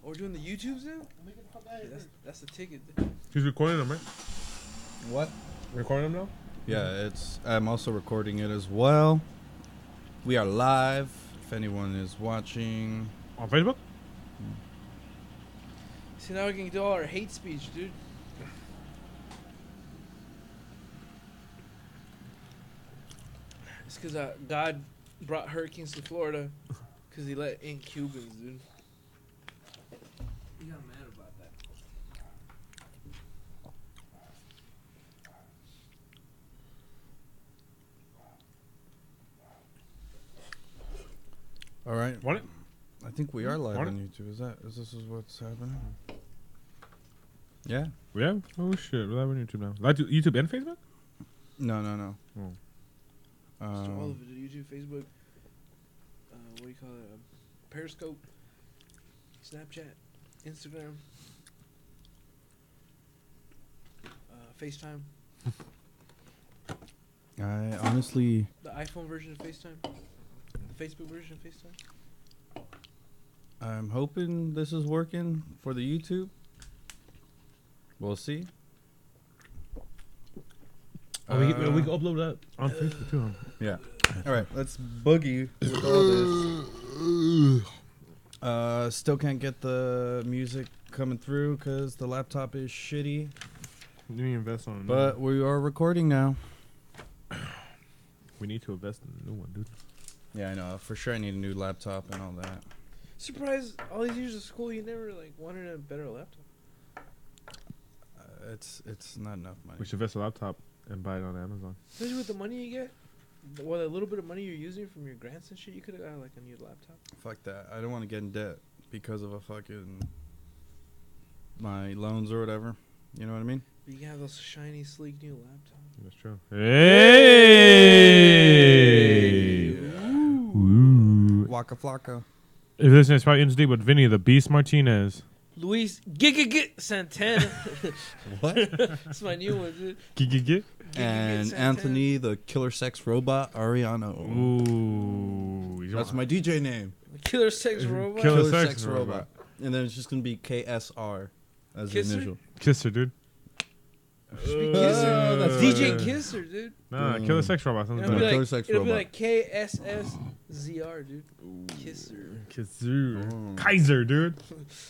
we're doing the YouTubes now? That's the ticket. He's recording them, right? What? Recording them now? Yeah, I'm also recording it as well. We are live. If anyone is watching. On Facebook? See, now we can do all our hate speech, dude. It's because God brought hurricanes to Florida because he let in Cubans, dude. He got mad about that. All right. Want it? I think we are live Want on YouTube. Is this what's happening? Yeah. Yeah? Oh, shit. We're live on YouTube now. Live to YouTube and Facebook? No. Oh. Just all of it, YouTube, Facebook, what do you call it? Periscope, Snapchat, Instagram, FaceTime. I honestly. The iPhone version of FaceTime. The Facebook version of FaceTime. I'm hoping this is working for the YouTube. We'll see. Oh, we can upload that on Facebook too, huh? Yeah. All right, let's boogie with all this. Still can't get the music coming through because the laptop is shitty. You need to invest on it. But we are recording now. We need to invest in a new one, dude. Yeah, I know. For sure I need a new laptop and all that. Surprised all these years of school you never wanted a better laptop. It's not enough money. We should invest a laptop and buy it on Amazon. Especially with the money you get. Well, a little bit of money you're using from your grants and shit, you could have got a new laptop. Fuck that. I don't want to get in debt because of my loans or whatever. You know what I mean? But you can have those shiny, sleek new laptops. That's true. Hey! Ooh. Waka flocka. If this is probably into deep with Vinny the Beast Martinez. Luis Gig Santana. What? That's my new one, dude. Gig. And Santana. Anthony the Killer Sex Robot Ariano. Ooh. That's my DJ name. Killer Sex Robot. Killer Sex Robot. And then it's just going to be KSR as Kisser? the initial. Kisser, dude. Kisser. That's DJ fucking- Kisser, dude. Nah, Killer Sex Robot. Sounds It'll be better. Killer like, Sex it'll be Robot. like KSSZR, dude. Kisser. Kisser. Oh. Kaiser, dude.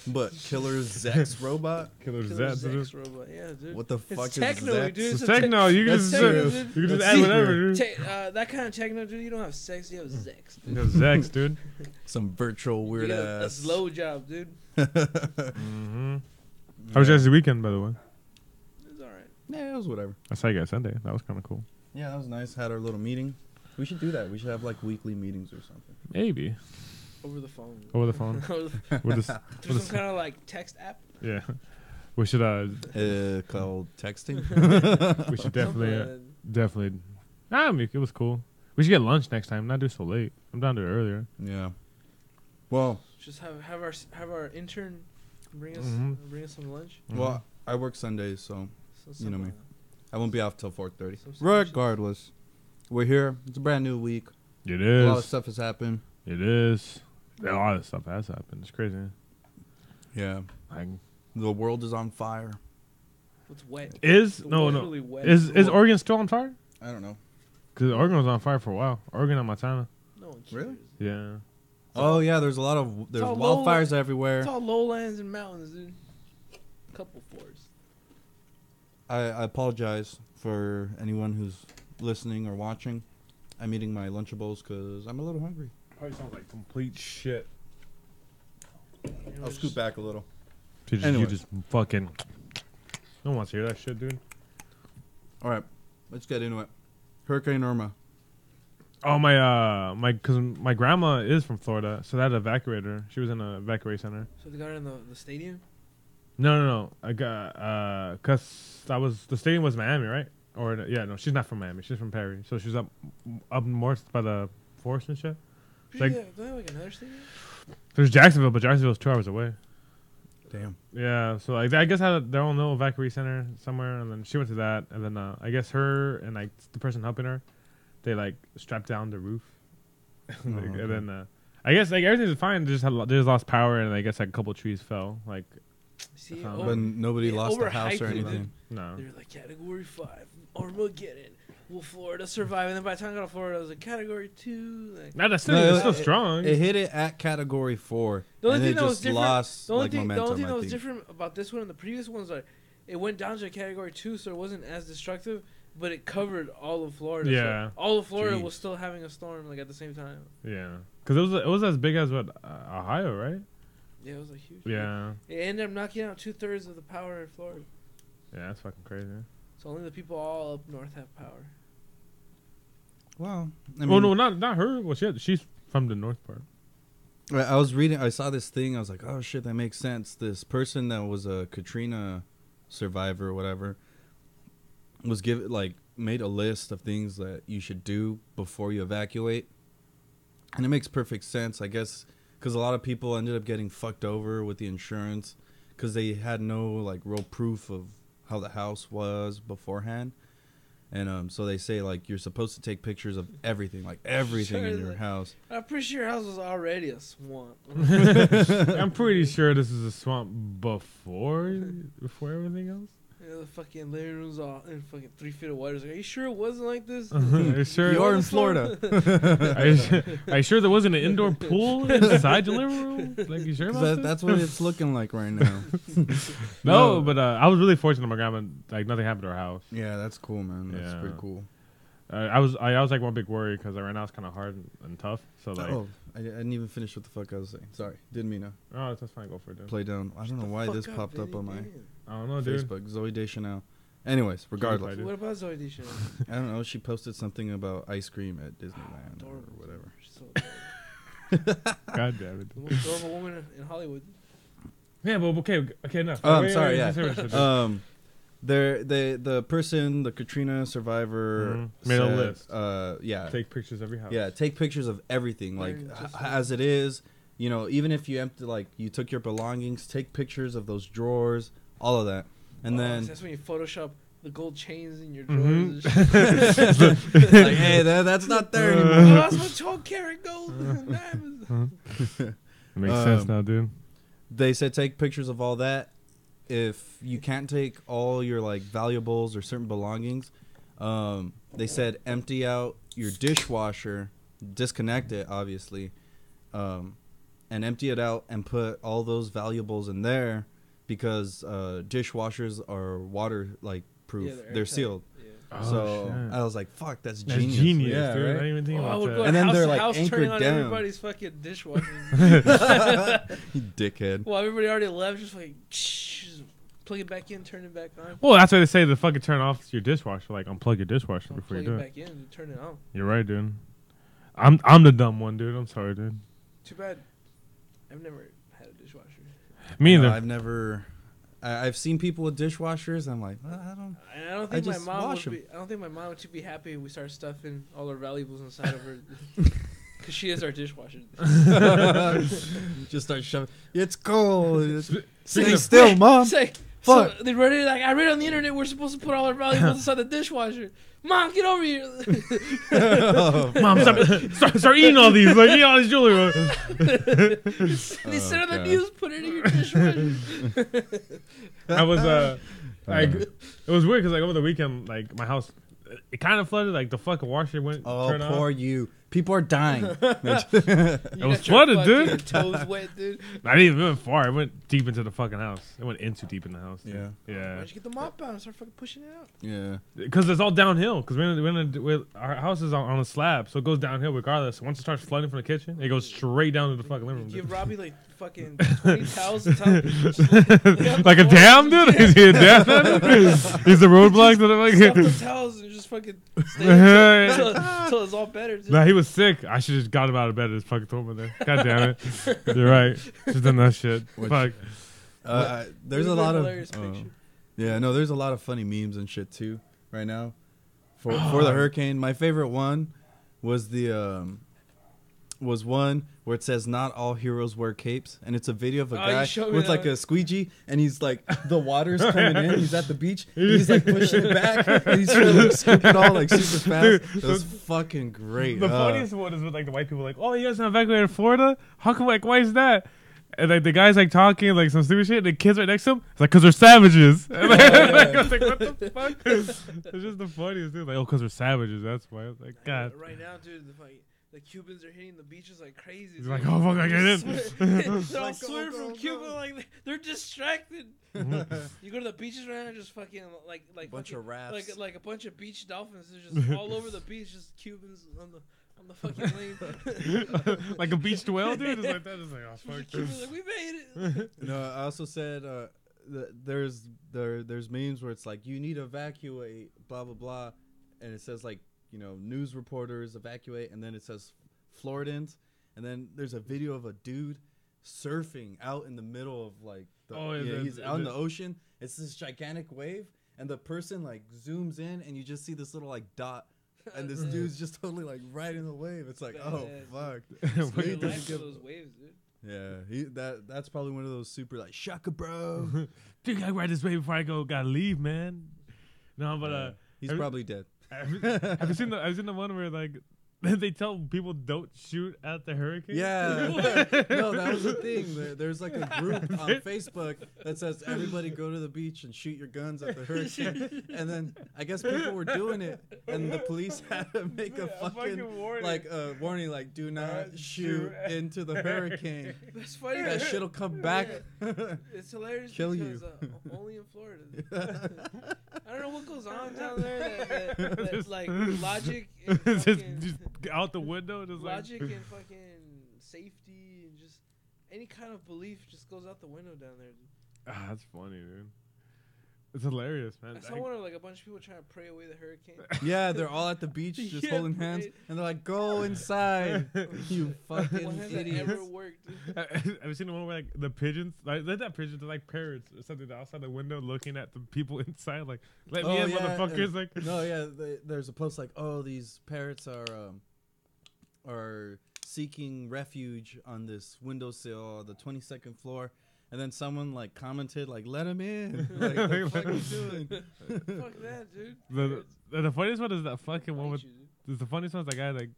But Killer Zex Robot? Killer Killer Zed, dude. Sex Robot, yeah, dude. What the It's fuck techno, is Zex? dude. It's a techno. You can That's just, true. you can just That's add true. whatever, dude. That kind of techno, dude. You don't have sex, you have Zex. You know, Zex, dude. Some virtual You weird got a ass. slow job, dude. Mm-hmm. How was your weekend, by the way? It's alright. Yeah, it was whatever. I saw you guys Sunday. That was kind of cool. Yeah, that was nice. Had our little meeting. We should do that. We should have like weekly meetings or something. Maybe. Over the phone. Over the phone. We're just, There's some kind of like text app. yeah. We should Called texting. we should definitely Something. definitely. I mean, it was cool. We should get lunch next time. Not do so late. I'm down to it earlier. Yeah. Well, Just have our intern bring us some lunch. well, I work Sundays, so So You know me. some, I won't be off till 4:30. some Regardless, we're here. It's a brand new week. It A lot of is. stuff has happened. It is. A lot of stuff has happened. It's crazy. Yeah. Like, The world is on fire. What's wet? is The no world's no. really wet. Is Oregon still on fire? I don't know. Because Oregon was on fire for a while. Oregon and Montana. No one cares. Really? Yeah. Oh yeah, there's all wildfires low- everywhere. It's all lowlands and mountains, dude. Couple forests. I apologize for anyone who's listening or watching. I'm eating my Lunchables because I'm a little hungry. Probably sounds like complete shit. I'll scoot back a little. You just, Anyway. you just fucking. No one wants to hear that shit, dude. All right, let's get into it. Hurricane Irma. Oh cause my grandma is from Florida, so that evacuated her. She was in an evacuation center. So they got her in the stadium? No. I got cause the stadium was Miami, right? Or no, she's not from Miami. She's from Perry, so she's up north by the forest and shit. Like- Don't they have like another stadium? There's Jacksonville, but Jacksonville's 2 hours away. Damn. Yeah, so like I guess had their own little evacuation center somewhere, and then she went to that, and then I guess her and like the person helping her, they like strapped down the roof, and okay. then I guess like everything's fine. They just lost power, and I guess like a couple trees fell. Like, See, But nobody lost the house or overhyped it, anything. no. They're like Category 5, Armageddon. Will Florida survive? And then by the time I got to Florida, I was like Category 2. Like, No, that's still, No, it's still strong. It hit it at Category 4, the only and thing it that was just different. lost The only like thing, momentum. the only thing I that was think. different about this one and the previous ones, like it went down to a Category 2, so it wasn't as destructive, but it covered all of Florida. Yeah. So all of Florida Jeez. was still having a storm like at the same time. Yeah, because it was as big as what Ohio, right? Yeah, it was like huge. Yeah, It ended up knocking out 2/3 of the power in Florida. yeah, that's fucking crazy. So only the people all up north have power. Well, I mean, Oh no, not her. Well, she's from the north part. I was reading. I saw this thing. I was like, "Oh shit, that makes sense." This person that was a Katrina survivor or whatever was made a list of things that you should do before you evacuate, and it makes perfect sense, I guess, because a lot of people ended up getting fucked over with the insurance because they had no like real proof of how the house was beforehand. And so they say like you're supposed to take pictures of everything, like everything Sure, in your house. I'm pretty sure your house was already a swamp. I'm pretty sure this is a swamp before everything else. Yeah, the fucking living room's all in fucking 3 feet of water. It's like, are you sure it wasn't like this? Are you sure? You're in Florida. Are you sure there wasn't an indoor pool inside the living room? Like, you sure about that? That's what it's looking like right now. No, but I was really fortunate. My grandma, like, nothing happened to her house. Yeah, that's cool, man. That's Yeah. pretty cool. I was like one big worry because right now it's kind of hard and tough. So like, I didn't even finish what the fuck I was saying. Sorry, didn't mean to oh, that's fine. Go for it, dude. play down. I don't know why this popped up on my I don't know, dude. Facebook. Zoe Deschanel. Anyways, regardless, Dude. What about Zoe Deschanel? I don't know. She posted something about ice cream at Disneyland or Adorable. whatever. She's so adorable. God damn it. The most adorable woman in Hollywood. Yeah, but okay, enough. Oh, I'm Wait, sorry. wait, Yeah. wait, The person, the Katrina survivor, Made a said, list. Yeah, Take pictures of every house. yeah. Take pictures of everything, like Learn just as it is. You know, even if you empty, like you took your belongings, take pictures of those drawers, all of that, and then that's when you Photoshop the gold chains in your Mhm. drawers. And shit. like, hey, that's not there Oh, anymore. that's my 12-karat gold and diamonds. It makes sense now, dude. They said take pictures of all that. If you can't take all your like valuables or certain belongings, they said empty out your dishwasher, disconnect it obviously, and empty it out and put all those valuables in there because dishwashers are water like proof. Yeah, they're airtight. sealed. Yeah. Oh, So shit. I was like, "Fuck, that's That's genius." genius, Yeah, dude. I right? didn't even think Oh, I about would go that. And then house they're, to like, house turning anchored on down. everybody's fucking dishwasher. You dickhead. Well, everybody already left, just like just plug it back in, turn it back on. Well, that's why they say to fucking turn off your dishwasher. Like, unplug your dishwasher Don't before you plug do it it. back in and turn it on. You're right, dude. I'm the dumb one, dude. I'm sorry, dude. Too bad. I've never had a dishwasher. Me No, either. I've never. I've seen people with dishwashers. I'm like, I don't. And I don't think my just mom wash would 'em. be. I don't think my mom would be happy if we started stuffing all our valuables inside of her, because she is our dishwasher. Just start shoving. It's cold. Speaking Stay of- still, mom. Say, Fuck. so they read it like I read on the internet we're supposed to put all our valuables inside the dishwasher. Mom, get over here. Mom, start eating all these. Like, eat all these jewelry. They said on the God. news, put it in your dishwasher. I was like, it was weird because like over the weekend, like my house, it kind of flooded. Like the fucking washer went. Oh, turned poor off. you. People are dying. You It was got your flooded, dude. fucking Toes wet, dude. I didn't even went far. I went deep into the fucking house. I went in too deep in the house. dude. Yeah. Why Yeah. don't you get the mop out and start fucking pushing it out? Yeah. Because it's all downhill. Because our house is on a slab, so it goes downhill regardless. Once it starts flooding from the kitchen, it goes straight down to the fucking living room. Give dude. Robbie like fucking 20 towels to tell Like a dam, dude? Is he a dam? He's a roadblock to the Stuff fucking. the towels and just fucking stay until it's all better. Dude. Nah, he was sick. I should have just got him out of bed and just fucking throw him in there. God damn it. You're right. Just done that shit. Which- Fuck. There's It a was lot of. hilarious picture. Yeah, no, there's a lot of funny memes and shit too right now. For the hurricane, my favorite one was the was one where it says not all heroes wear capes, and it's a video of a Oh, guy you showed me with that like one. a squeegee, and he's like the water's coming in. He's at the beach, and he's like pushing it back, and he's trying to like, scoop it all like super fast. Dude, It was fucking great. The funniest one is with like the white people, like, oh, you guys not evacuated Florida? How come? Like, why is that? And like the guy's like talking like some stupid shit, and the kids right next to him, it's like, cause they're savages. And, like, I was like, what the fuck? It's just the funniest thing. Like, oh, cause they're savages. That's why. I was like, God. Right now, dude, the Cubans are hitting the beaches like crazy. He's dude. like, oh fuck, I get in. They're all Like, swimming go, from go, Cuba, go. like they're distracted. You go to the beaches right now, just fucking like Bunch fucking, of rafts. like a bunch of beach dolphins. They're just all over the beach, just Cubans on the fucking lane. Like a beached whale, dude. It's like that. It's like, oh Just fuck. Cubans like we made it. No, I also said there's memes where it's like you need to evacuate, blah blah blah, and it says like news reporters evacuate, and then it says Floridans, and then there's a video of a dude surfing out in the middle of like he's out in the ocean. It's this gigantic wave, and the person like zooms in, and you just see this little like dot. And this dude's just totally like right in the wave. It's like, oh fuck. Just He live doesn't for give- those waves, dude. Yeah, that's probably one of those super like shaka bro. Dude, I ride this way before I gotta leave, man. No, but He's have you- probably dead. have you seen the one where like they tell people don't shoot at the hurricane? Yeah. No, that was the thing. There's like a group on Facebook that says everybody go to the beach and shoot your guns at the hurricane. And then I guess people were doing it, and the police had to make a fucking warning. like warning, like do not shoot into the hurricane. That's funny. That shit'll come back. It's hilarious Kill because only in Florida. I don't know what goes on down there. That like logic and just, fucking, just out the window, just logic like and fucking safety and just any kind of belief just goes out the window down there. Dude. that's funny, dude. It's hilarious, man. I saw one of like a bunch of people trying to pray away the hurricane. Yeah, they're all at the beach just Yeah, holding hands, right. and they're like, "Go inside, you fucking When has that idiots." ever worked? Dude? Have you seen the one where like the pigeons, like not pigeons, they're like parrots or something outside the window looking at the people inside, like let me in, motherfuckers. Like No, yeah, there's a post like, "Oh, these parrots are seeking refuge on this windowsill, the 22nd floor." And then someone like commented like, "Let him in." Like, what the fuck are you doing? Fuck that, dude. the funniest one is that fucking one Fight with you, dude. the funniest one is the guy like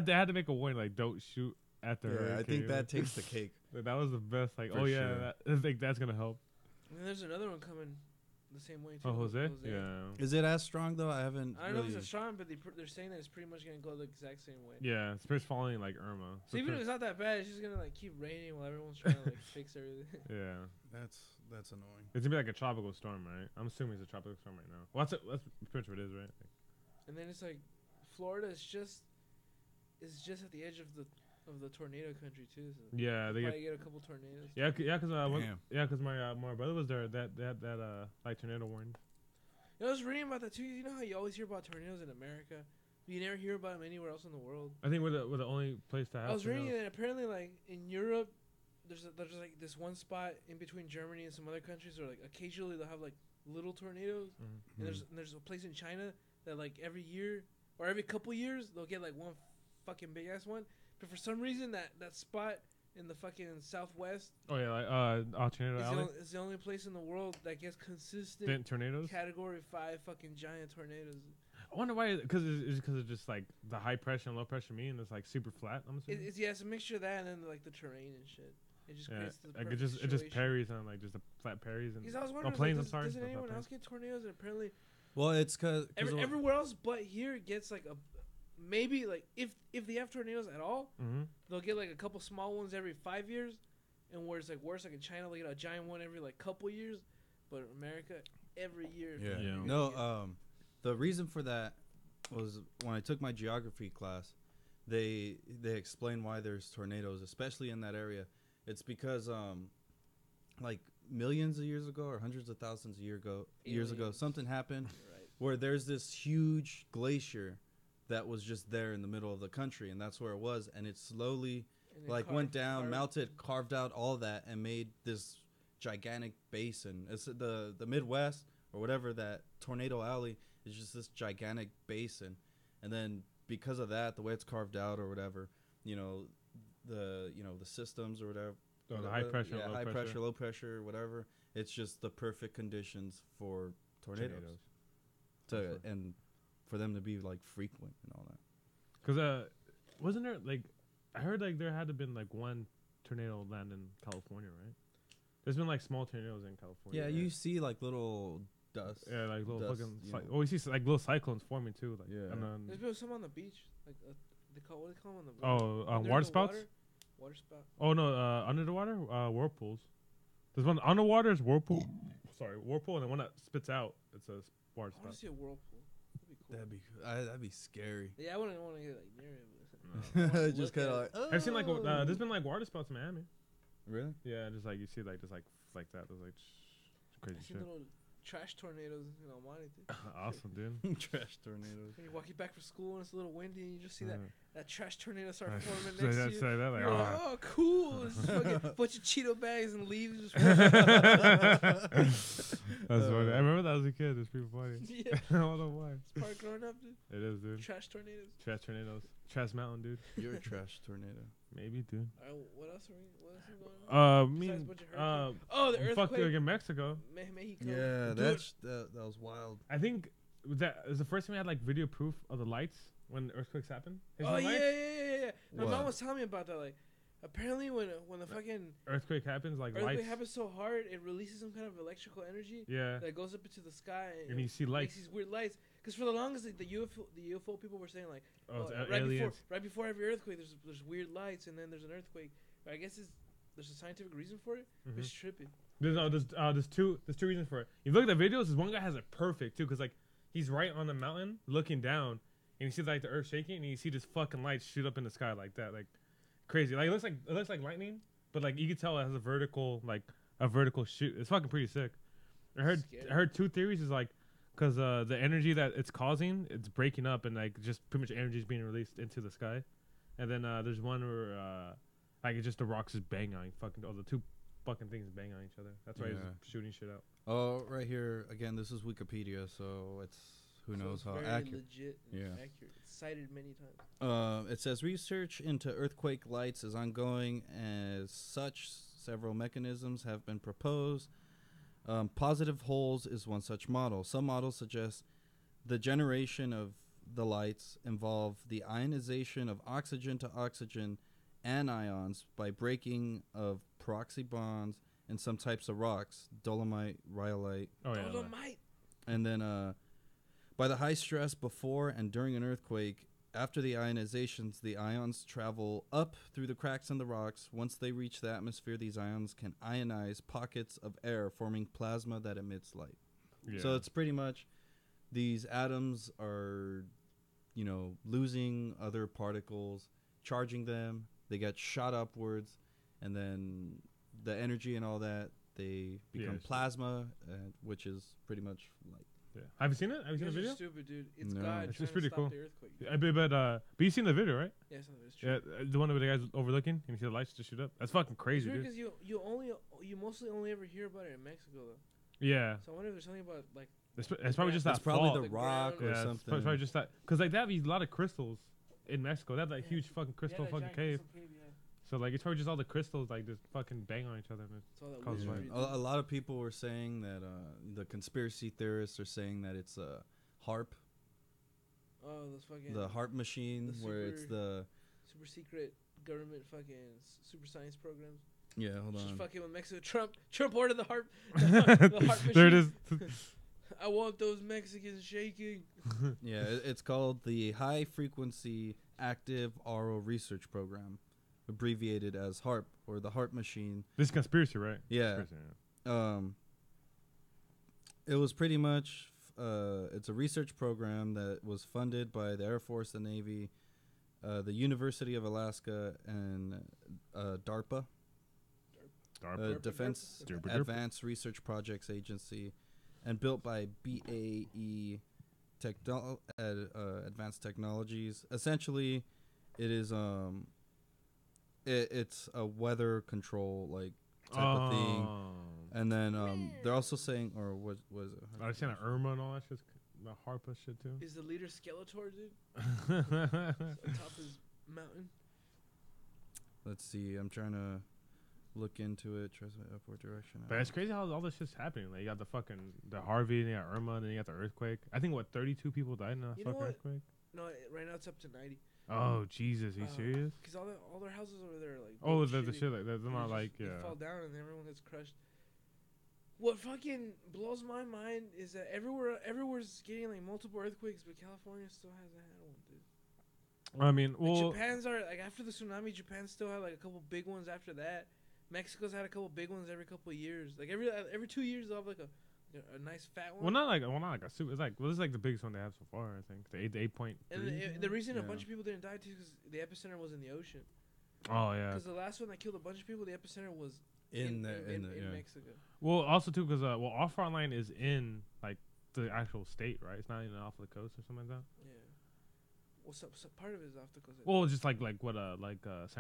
they had to make a warning like don't shoot at the Yeah, hurricane. I think that Like, takes the cake. that was the best. Like For oh yeah, sure. I think that's gonna help. And there's another one coming the same way too. Oh Jose, yeah. Is it as strong though? I haven't. I don't know if really... it's a strong, but they're saying that it's pretty much gonna go the exact same way. Yeah, Spirit's falling like Irma. So even if it's not that bad, it's just gonna like keep raining while everyone's trying to like fix everything. yeah, That's annoying. it's gonna be like a tropical storm, right? I'm assuming it's a tropical storm right now. Well, that's pretty much what it is, right? And then it's like Florida is just at the edge of the tornado country too. So Yeah, they probably get. get a couple tornadoes. Cause my brother was there. That like tornado warning. I was reading about that too. You know how you always hear about tornadoes in America, but you never hear about them anywhere else in the world. I think we're the only place to have. I was reading tornadoes. that apparently like in Europe, there's like this one spot in between Germany and some other countries where like occasionally they'll have like little tornadoes. Mhm. And there's a place in China that like every year or every couple years they'll get like one fucking big ass one. But for some reason that spot in the fucking southwest Oh yeah, like tornado alley. is the only place in the world that gets consistent Dent tornadoes. category 5 fucking giant tornadoes. I wonder why. Because it's just like the high pressure and low pressure mean it's like super flat. I'm assuming. It's a mixture of that and then like the terrain and shit. It just Yeah, creates the like perfect it just situation. parries on like just the flat parries and Because I was wondering, planes. like, I'm sorry. doesn't Not anyone planes. else get tornadoes? And apparently Well, it's because everywhere else but here gets like a maybe like if they have tornadoes at all, Mm-hmm. they'll get like a couple small ones every 5 years, and where it's like worse, like in China, they get a giant one every like couple years, but in America, every year. Yeah. Yeah. No, the reason for that was when I took my geography class, they explained why there's tornadoes, especially in that area. It's because like millions of years ago or hundreds of thousands of years ago, Aliens. something happened Right. where there's this huge glacier that was just there in the middle of the country, and that's where it was, and it slowly And it like went down, carved- melted, carved out all that, and made this gigantic basin. It's the Midwest or whatever. That tornado alley is just this gigantic basin, and then because of that, the way it's carved out or whatever, the the systems or whatever. Oh, the high pressure, yeah, low high pressure. pressure, low pressure, whatever. It's just the perfect conditions for tornadoes. And for them to be like frequent and all that. Because wasn't there like I heard like there had to been like one tornado land in California, right? There's been like small tornadoes in California. Yeah, you see like little dust. Yeah, like little dust, fucking. Oh, you see like little cyclones forming too. Like, Yeah. And then, There's been some on the beach, like what do they call them on the water under the spouts. Water spout. Oh no, under the water, whirlpools. There's one underwater is whirlpool. Sorry, whirlpool, and the one that spits out, it's a water I want spout. to see a whirlpool. That'd be cool. That'd be scary. Yeah, I wouldn't want to get like near it. Just kind of like. I've seen like there's been like water spouts in Miami. Really? Yeah, just like you see like just like that. There's like crazy I see shit. little trash tornadoes in Almani, dude. Awesome, dude. Trash tornadoes. When you're walking back from school and it's a little windy and you just see Yeah. that trash tornado start forming Say next that, to you. say that, like, You're like, oh. oh, cool. This is fucking bunch of Cheeto bags and leaves. Just That's funny. I remember that as a kid. It's pretty funny. yeah. I don't know why. It's part of growing up, dude. It is, dude. Trash tornadoes. Trash tornadoes. Trash mountain, dude. You're a trash tornado. Maybe, dude. All right, what else is going on? Me, Besides a bunch of hurricanes? Oh, the fuck earthquake. in Mexico. Mexico. Yeah, Dude, that was wild. I think that was the first time we had like video proof of the lights when earthquakes happen. Have you Oh seen yeah, lights? yeah. My What? mom was telling me about that. Like, apparently when the fucking Earthquake happens, like earthquake lights. happens so hard, it releases some kind of electrical energy Yeah, that goes up into the sky and you see makes lights. these weird lights. Because for the longest, like, the UFO people were saying like, Oh, it's right aliens. before every earthquake, there's weird lights, and then there's an earthquake. But I guess there's a scientific reason for it. Mhm. It's trippy. There's two reasons for it. You look at the videos. This one guy has it perfect too, because like he's right on the mountain looking down, and you see like the earth shaking, and you see just fucking lights shoot up in the sky like that, like crazy. Like it looks like lightning, but like you can tell it has a vertical shoot. It's fucking pretty sick. I heard two theories is like because the energy that it's causing, it's breaking up, and like just pretty much energy is being released into the sky, and then there's one where like it's just the rocks is banging on the two fucking things bang on each other. That's why Yeah. he's shooting shit out. Oh, right here again. This is Wikipedia, so it's who knows it's how very accurate. legit and Yeah. accurate. It's cited many times. It says research into earthquake lights is ongoing. As such, several mechanisms have been proposed. Positive holes is one such model. Some models suggest the generation of the lights involve the ionization of oxygen to oxygen anions by breaking of proxy bonds in some types of rocks, dolomite, rhyolite, Oh yeah. Dolomite. and then by the high stress before and during an earthquake. After the ionizations, the ions travel up through the cracks in the rocks. Once they reach the atmosphere, these ions can ionize pockets of air, forming plasma that emits light. Yeah. So it's pretty much these atoms are, losing other particles, charging them. They get shot upwards, and then the energy and all that, they become Yes. plasma, which is pretty much light. Yeah. Have you seen it? Have you You seen the guys are video? stupid, dude. It's No. God It's trying just pretty to cool. stop the earthquake. I but you seen the video, right? Yeah, it's true. Yeah, the one where the guy's overlooking and you see the lights just shoot up. That's fucking crazy, dude. Because you mostly only ever hear about it in Mexico though. Yeah, So I wonder if there's something about like it's probably just That's that probably fault. the The rock ground. or Yeah, something. it's probably just that because like they have a lot of crystals in Mexico. They have that Yeah. huge fucking crystal that fucking giant cave. crystal cave, yeah. So like it's probably just all the crystals like just fucking bang on each other. And It's all that Cause wizardry, light. dude. A lot of people were saying that the conspiracy theorists are saying that it's a HARP, Oh, those fucking the HARP machine, the where it's super- the super secret government fucking super science programs. yeah. Hold Just on. fucking with Mexico. Trump ordered the harp. The harp there it machine. is. I want those Mexicans shaking. Yeah, it's called the High Frequency Active Aural Research Program, abbreviated as HARP or the HARP machine. This is conspiracy, right? Yeah. Conspiracy, yeah. It was pretty much it's a research program that was funded by the Air Force, the Navy, the University of Alaska, and DARPA, DARPA. Defense Derpa. Advanced Research Projects Agency, and built by BAE Advanced Technologies. Essentially, it is it's a weather control like type of thing. And then they're also saying, or what was it? I was saying Irma and all that shit, the Harpa shit too. Is the leader Skeletor, dude? On top of his mountain. Let's see. I'm trying to look into it. Try some upward direction. But it's crazy how all this shit's happening. Like, you got the Harvey, then you got Irma, and then you got the earthquake. I think, 32 people died in a You know fucking what? earthquake? No, right now it's up to 90. Oh, Jesus. Are you serious? Because all their houses over there are like. Oh, built the shitty. shit, like, they're They not just- like, they yeah. fall down and everyone gets crushed. What fucking blows my mind is that everywhere's getting like multiple earthquakes, but California still hasn't had one, dude. I mean, Like, well, Japan's are like after the tsunami, Japan still had like a couple big ones after that. Mexico's had a couple big ones every couple of years. Like every 2 years they'll have like a nice fat one. not like a super. It's like, this is like the biggest one they have so far, I think. The 8.3. And the reason a Yeah. bunch of people didn't die too is because the epicenter was in the ocean. Oh, yeah. Because the last one that killed a bunch of people, the epicenter was in in Mexico. Well, also, too, because, our front line is in, like, the actual state, right? It's not even off the coast or something like that. Yeah. Well, so part of it is off the coast. Well, just like San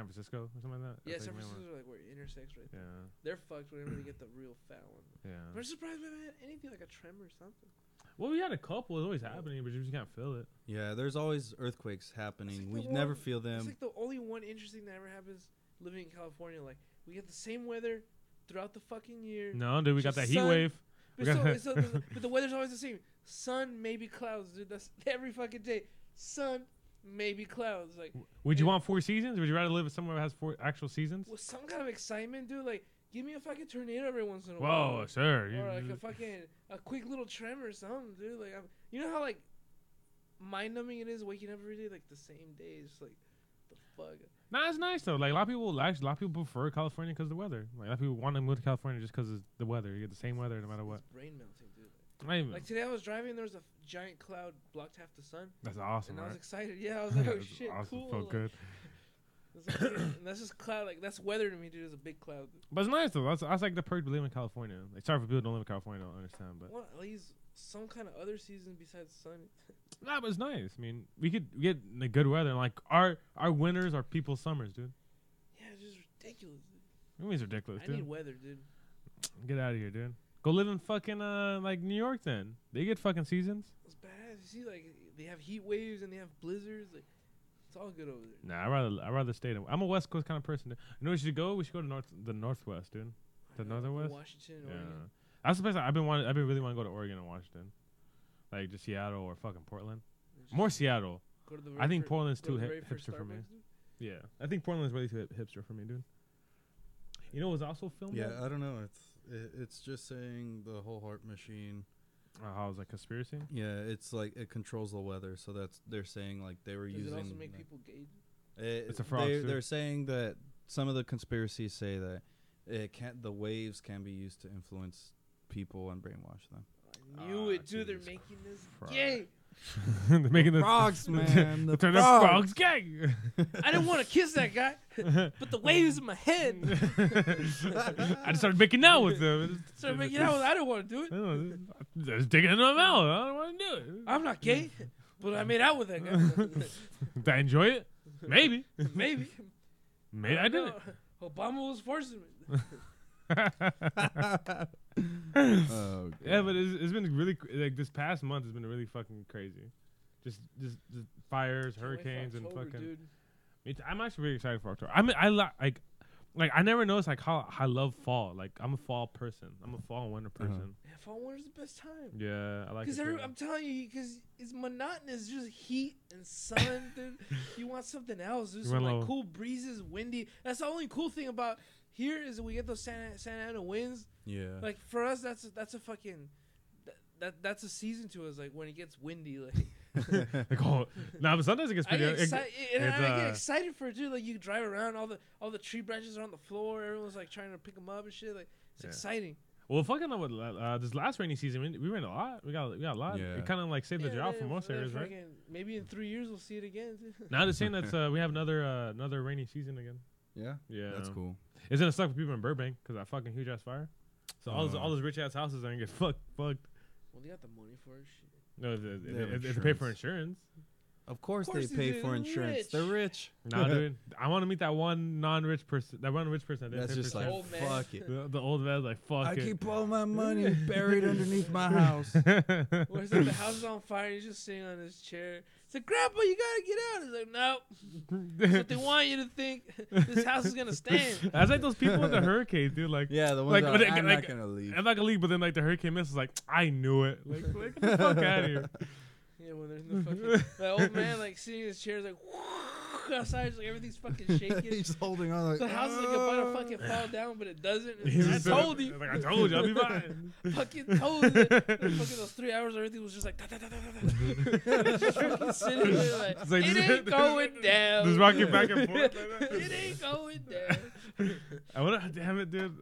Francisco or something like that. yeah, That's San like the main Francisco like where it intersects right one. there. They're fucked whenever they get the real fat one. Yeah. I'm surprised we haven't had anything like a tremor or something. Well, we had a couple. It's always happening, but you just can't feel it. Yeah, there's always earthquakes happening. It's like We the never one- feel them. It's like the only one interesting that ever happens living in California. Like we get the same weather throughout the fucking year. No, dude, we got that Just heat sun. wave. But, We got- but the weather's always the same. Sun, maybe clouds, dude. That's every fucking day. Sun, maybe clouds. Like Would you Yeah. want 4 seasons? Would you rather live somewhere that has 4 actual seasons? with some kind of excitement, dude. Like give me a fucking tornado every once in a Whoa, while. sir. Or like a fucking a quick little tremor or something, dude. Like you know how like mind numbing it is waking up every day like the same day. It's like the fuck. Nah, it's nice though. Like a lot of people prefer California because of the weather. Like a lot of people want to move to California just because of the weather. You get the same weather no matter what. It's brain melting, dude. Not even- Like today I was driving, there was a giant cloud blocked half the sun, that's awesome, and I was right? excited. Yeah, I was like, oh That's shit, awesome. cool. Felt Like, good. it's like, dude, and that's just cloud. Like that's weather to me, dude. It's a big cloud. But it's nice though. That's like the perk of living in California. Like, sorry for people who don't live in California, don't understand, but Well, at least some kind of other season besides sun. nah, but it's nice. I mean, we could get like, good weather. And, like our winters are people's summers, dude. Yeah, it's just ridiculous. Dude. It means ridiculous, I dude. need weather, dude. Get out of here, dude. Go live in fucking like New York then. They get fucking seasons. It's badass. You see, like they have heat waves and they have blizzards. Like it's all good over there. Nah, I'd rather stay in. I'm a West Coast kind of person. Dude. You know where we should go? We should go to the Northwest, dude. The I know, Northern West? Washington, Yeah. Oregon. That's the place I've been really wanting to go to Oregon and Washington. Like just Seattle or fucking Portland. Just More Seattle. Go to the I think fir- Portland's go to too the very first hipster for me. Starbucks, dude. Yeah. I think Portland's way too hipster for me, dude. You know what was also filmed? Yeah, at? I don't know. It's just saying the whole heart machine. How was like conspiracy? Yeah, it's like it controls the weather. So they're saying like they were Does using. it also make people gay? It's a fraud suit. They're saying that some of the conspiracies say that the waves can be used to influence people and brainwash them. I knew it, dude. They're Jesus making this Christ. gay. They're making the Frogs, man. The turn the frogs gay. I didn't want to kiss that guy, but the waves in my head I just started making out with them. started making out. I didn't want to do it. I was digging into my mouth. I don't want to do it. I'm not gay, but I made out with that guy. Did I enjoy it? Maybe. Maybe. Maybe I didn't. know. Obama was forcing me. Oh, Yeah, but it's been really like this past month has been really fucking crazy. Just fires, Can't wait for hurricanes, and October, fucking. dude. I'm actually really excited for October. Like I never noticed like how I love fall. Like I'm a fall person. I'm a fall and winter person. Yeah, fall winter's the best time. Yeah, I like it. Because too. I'm telling you, because it's monotonous, just heat and sun, dude. You want something else. There's You some want a like little- cool breezes, windy. That's the only cool thing about here is that we get those Santa Ana winds. Yeah. Like for us, that's a fucking that's a season to us. Like when it gets windy, like Like, oh, nah, but sometimes it gets I pretty. get excited, and it's, I get excited for it too. Like you drive around, all the tree branches are on the floor. Everyone's like trying to pick them up and shit. Like it's Yeah. exciting. Well, fucking this last rainy season, we ran a lot. We got a lot. Yeah. It kind of like saved the Yeah, drought then- for most then areas, right? fucking- Maybe in 3 years we'll see it again. Now they're saying that we have another rainy season again. Yeah. Yeah, That's cool. It's gonna suck for people in Burbank because that fucking huge ass fire. So all those rich ass houses are gonna get fucked. Well, they got the money for it. Shit. No, They have if they pay for insurance. insurance. Of course, Of course they they pay do. for They're insurance. rich. They're rich. Nah, dude. I want to meet that one non-rich person. That one rich person. That That's didn't just pay like, for Old man. fuck it. the old man's like, fuck I it. keep all my money buried underneath my house. Where's like the house is on fire? He's just sitting on his chair. It's like, Grandpa, you gotta get out. He's like, nope. That's what they want you to think. This house is gonna stand. That's like those people in the hurricane, dude. Like, Yeah, the Like, ones when that they- I'm like- not gonna leave. I'm not gonna leave, but then like the hurricane miss is like, I knew it. Like get the fuck out of here. Yeah, when they're in the fucking that old man like sitting in his chair, like outside, just, like everything's fucking shaking. He's holding on like The house is like about to fucking fall down, but it doesn't. He's I just told you. Like, I told you, I'll be fine. Fucking told you. Fucking those 3 hours, everything was just like. Da, da, da, da, da, da. Just fucking sitting there like, It's like it just- ain't going down. Just rocking back and forth. Like that. It ain't going down. I wonder, damn it, dude.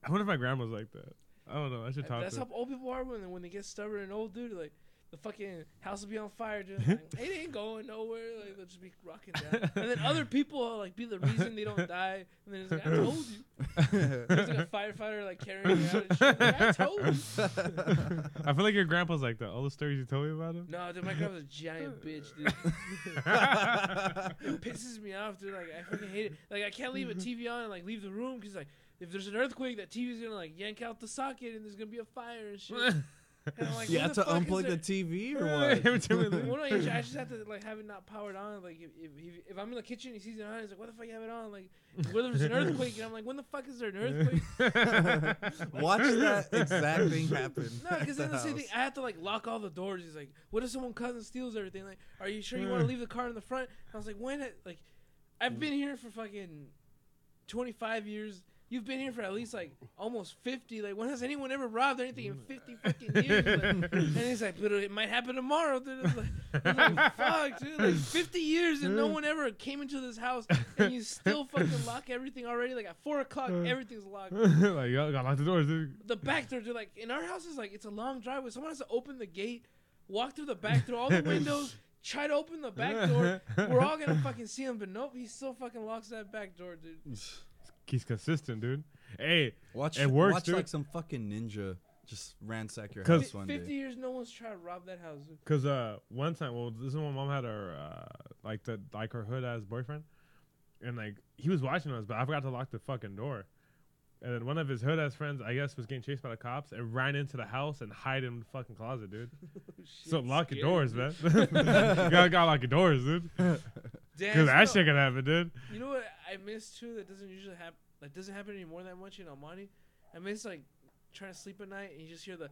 I wonder if my grandma's like that. I don't know. I should talk That's to how her. old people are when they get stubborn and old, dude. Like the fucking house will be on fire, just like it ain't going nowhere. Like they'll just be rocking down, and then other people will, like be the reason they don't die. And then it's like, I told you. There's like a firefighter like carrying it out. And shit. Like, I told you. I feel like your grandpa's like that. All the stories you told me about him. No, dude, my grandma's a giant bitch, dude. It pisses me off, dude. Like I fucking hate it. Like I can't leave a TV on and like leave the room because like if there's an earthquake, that TV's gonna like yank out the socket and there's gonna be a fire and shit. And I'm like, you when have the to fuck is unplug there- the TV or Every time we what? leave. Well, no, I just have to like have it not powered on. Like if I'm in the kitchen, he sees it on. He's like, "What the fuck you have it on?" Like, whether there's an earthquake, and I'm like, "When the fuck is there an earthquake?" Watch that exact thing happen. No, because at then the the same thing, house. I have to like lock all the doors. He's like, "What if someone comes and steals everything?" Like, are you sure you want to leave the car in the front? I was like, "When?" Like, I've been here for fucking 25 years. You've been here for at least like almost 50. Like, when has anyone ever robbed anything in 50 fucking years? Like, and he's like, but it might happen tomorrow, dude. I'm like, fuck, dude. Like 50 years and no one ever came into this house, and you still fucking lock everything already. Like at 4 o'clock, everything's locked. Like, yo, gotta lock the doors, dude. The back door, dude. Like in our house is like it's a long driveway. Someone has to open the gate, walk through the back through all the windows. Try to open the back door. We're all gonna fucking see him, but nope, he still fucking locks that back door, dude. He's consistent, dude. Hey, Watch, It works, watch dude. like some fucking ninja just ransack your 'Cause- house one 50 day. years, no one's tried to rob that house. Dude. cause one time, well, this is when my mom had her like her hood ass boyfriend, and like he was watching us, but I forgot to lock the fucking door. And then one of his hood ass friends, I guess, was getting chased by the cops and ran into the house and hid in the fucking closet, dude. So lock your doors, man. you gotta lock your doors, dude. Damn, Cause that shit can happen, dude. You know what I miss too? That doesn't usually happen. That doesn't happen anymore that much in Almani. I miss like trying to sleep at night and you just hear the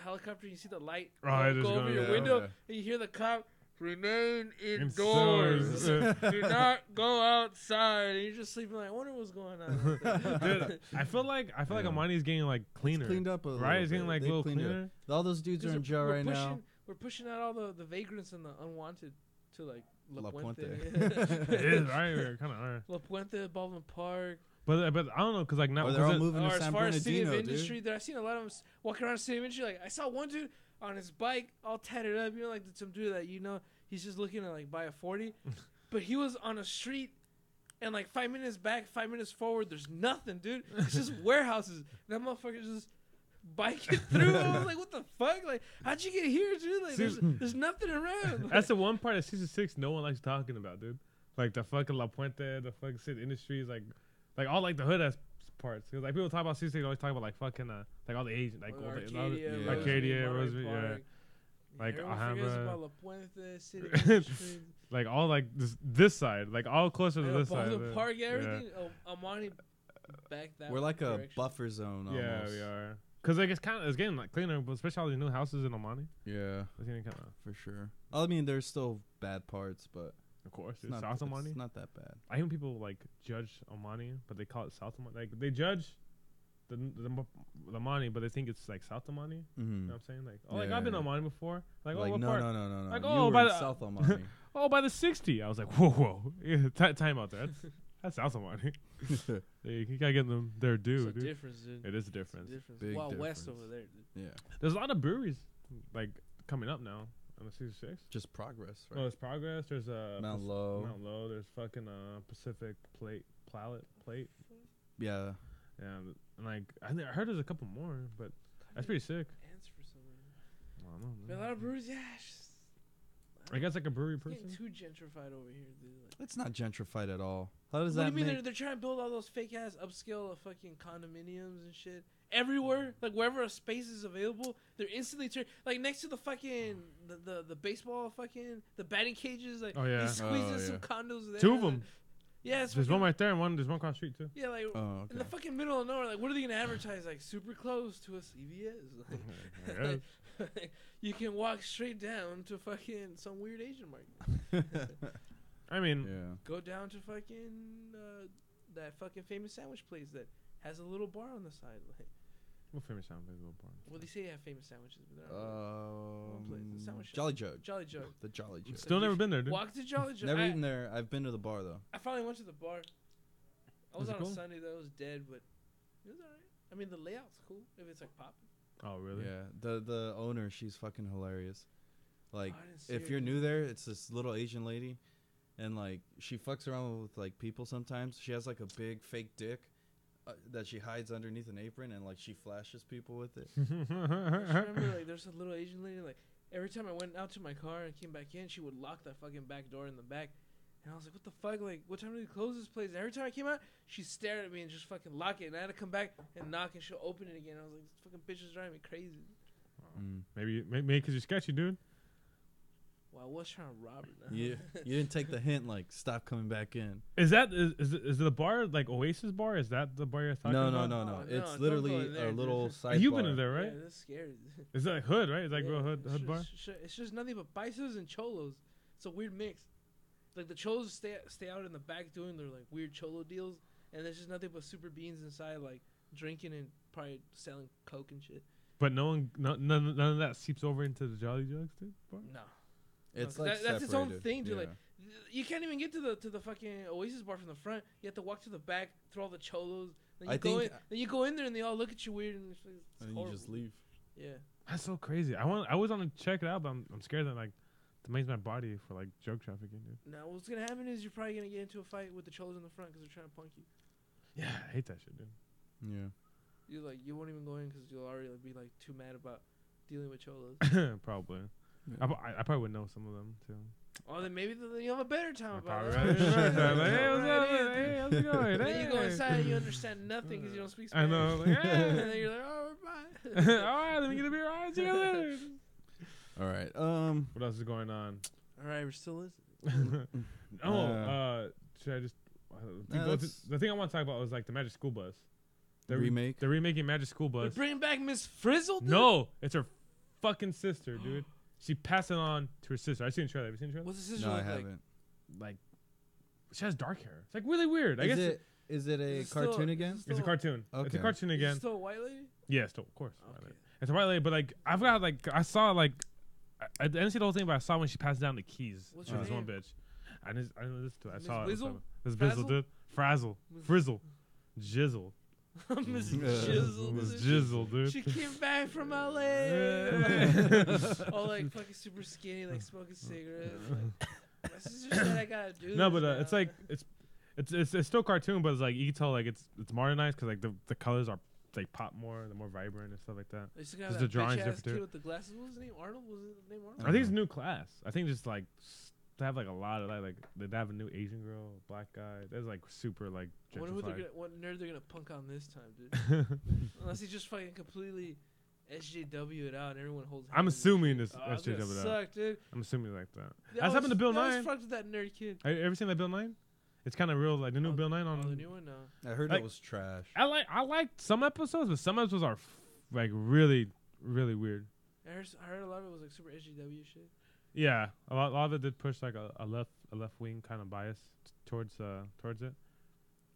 helicopter. And you see the light Oh, go over your yeah, window, yeah. and you hear the cop. Remain Indoors. indoors. Do not go outside. And you're just sleeping like, I wonder what's going on. Dude, I feel like Almani's getting like cleaner. Cleaned up a little Right? It's bit. getting like a They little cleaned it up. cleaner. All those dudes are in jail right now. We're pushing out all the vagrants and the unwanted to like La La Puente. It is, right? We kind of are. La Puente, Baldwin Park. But I don't know, cause like now, Or they're all 'cause it- moving Or to as San far as city of Bernardino, industry, dude. there I've seen a lot of them walking around city of industry. Like I saw one dude on his bike, all tatted up. You know, like some dude that he's just looking to like buy a 40, but he was on a street, and like 5 minutes back, 5 minutes forward, there's nothing, dude. It's just warehouses. That motherfucker just biking through. I was like, what the fuck? Like, how'd you get here, dude? Like, there's nothing around. that's the one part of season 6 no one likes talking about, dude. Like the fucking La Puente, the fucking city industries, like all like the hood ass parts. Cause like people talk about season 6, they always talk about like fucking like all the Asian, like all the, Arcadia, yeah. Arcadia, Rosemary Rosemary, yeah. Park. Like Everyone forgets Alhambra. about La Puente, city industry. Like all like this side, like all closer to Yeah, this side. Baldwin Park, yeah. everything. Amani back that. We're like a direction. buffer zone almost. Yeah, we are. Cause like it's getting like cleaner, but especially all the new houses in Omani. Yeah, It's getting kind of, for sure. I mean, there's still bad parts, but of course, it's not, South Omani. it's not that bad. I hear people like judge Omani, but they call it South Omani. Like they judge the Omani, but they think it's like South Omani. You Mm-hmm. know what I'm saying? Like, oh, like I've been Yeah. Omani before. Like, Like, oh, what no, part? no. Like, you oh, were by in the- South Omani. Oh, by the 60. I was like, whoa. Yeah, time out there. That's South Omani. You gotta get them their due, It's a dude. difference, dude. It is a It's a difference. difference. Big Wild West difference. over there, dude. Yeah, There's a lot of breweries like coming up now on the season 6. just progress, Oh, right? there's Progress. There's Mount Low. Mount Low. There's fucking Pacific Plate. Yeah, Yeah, and like I heard there's a couple more, but that's pretty sick. Ants for some reason. I don't know. But a lot of breweries, yeah. I guess like a brewery It's getting person. too gentrified over here, dude. Like, It's not gentrified at all. How does what do that you mean make? they're trying to build all those fake ass upscale fucking condominiums and shit everywhere? Like wherever a space is available, they're instantly like next to the fucking the baseball fucking the batting cages. Like Oh, yeah. they squeeze Oh, in yeah. some condos there. 2 of them. Yeah, it's There's fucking, one right there and there's one across the street too. yeah, like Oh, in the okay. fucking middle of nowhere. Like what are they gonna advertise? Like super close to a CVS. I guess. You can walk straight down to fucking some weird Asian market. I mean, Yeah. Go down to fucking that fucking famous sandwich place that has a little bar on the side. Like, what famous sound plays little bar? well, they say they have famous sandwiches, but they're not. Place, the sandwich shop. Jolly Jug. Jolly Jug. The Jolly Jug. Still never been there, dude. Walk to Jolly Jug. Never I, eaten there. I've been to the bar though. I finally went to the bar. I was Was it on cool? a Sunday though. It was dead, but it was alright. I mean, the layout's cool if it's like popping. Oh, really? Yeah. The owner, she's fucking hilarious. Like, I didn't see if her, you're dude. new there, it's this little Asian lady, and like she fucks around with like people sometimes. She has like a big fake dick that she hides underneath an apron, and like she flashes people with it. I just remember like there's a little Asian lady. Like every time I went out to my car and came back in, she would lock that fucking back door in the back. And I was like, what the fuck? Like, what time did they close this place? And every time I came out, she stared at me and just fucking lock it. And I had to come back and knock and she'll open it again. I was like, this fucking bitch is driving me crazy. Mm. maybe because you're sketchy, dude. Well, I was trying to rob her. Now. You didn't take the hint. Like, stop coming back in. Is the bar like Oasis bar? Is that the bar you're talking No, about? no, no, Oh, no. no, It's don't literally go in there, a dude. little side You've bar. been in there, Yeah, right? that's scary. Is that like hood, right? Is that real hood it's bar? It's just nothing but bisos and cholos. It's a weird mix. Like the cholos stay out in the back doing their like weird cholo deals, and there's just nothing but super beans inside, like drinking and probably selling coke and shit. But none of that seeps over into the Jolly Jugs, dude. Bar? No, It's No, like that's its own separated. thing, dude. Yeah. Like you can't even get to the fucking Oasis bar from the front. You have to walk to the back through all the cholos. Then you I go in. think- Then you go in there and they all look at you weird and it's and you horrible. just leave. Yeah. That's so crazy. I always want to check it out, but I'm scared that like to make my body for like drug trafficking, dude. Now what's gonna happen is you're probably gonna get into a fight with the cholos in the front because they're trying to punk you. Yeah, I hate that shit, dude. Yeah. You won't even go in because you'll already like, be like too mad about dealing with cholos. Probably. Yeah. I probably would know some of them too. Oh, then maybe you'll have a better time about it. Probably right. Like, hey, what's up? Hey, how's it going? Then you go Hey. inside and you understand nothing because you don't speak I Spanish. know. Like, and hey. then you're like, oh, bye. All right, let me get a beer. All right, see you later. All right. What else is going on? All right, we're still listening. Should I just? No, The thing I want to talk about was like the Magic School Bus. They're Remake? They're remaking Magic School We're Bus. bringing back Miss Frizzle. Dude? No, it's her fucking sister, dude. She passed it on to her sister. I've seen the trailer. Have you seen the trailer? What's the sister No, I look like? haven't. Like, she has dark hair. It's like really weird. I guess Is it a Is it still- cartoon is again? it it's a still- cartoon. It's a Okay. cartoon Is again. it still a white lady? Yeah, still, of course. White Okay. lady. It's a white lady, but like I've got like I saw like I didn't see the whole thing, but I saw when she passed down the keys What's to her this one name? bitch. I didn't listen to it. I Miss saw Wizzle? it. This Frazzle? Bizzle, dude. Frazzle. Miss- Frizzle. Jizzle. Miss Yeah. Jizzle. Miss dude. Jizzle, dude. She came back from LA. All like fucking super skinny, like smoking cigarettes. Like, my sister said I gotta do No, this but now. it's like it's still cartoon, but it's like you can tell like it's modernized because like the colors are like pop more, they're more vibrant and stuff like that. They still got Just that the drawings bitch-ass different kid too. with the glasses. What was his name? Arnold? Was it the name Arnold? I think it's a new class. I think just like they have like a lot of like they have a new Asian girl, black guy. There's like super like I wonder who gentrified. what nerd they're gonna punk on this time, dude. Unless he just fucking completely SJW it out and everyone holds hands. I'm assuming and this shit. Oh, it's gonna SJW it out. suck, dude. I'm assuming like that. They That's happened to Bill they always Nye. fucked with that nerd kid. Have you ever seen that Bill 9? It's kind of real, like the new Oh, Bill 9 on. Oh, the new one? No. I heard Like- it was trash. I liked some episodes, but some episodes are like really weird. I heard a lot of it was like super SJW shit. Yeah, a lot of it did push like a left wing kind of bias towards it,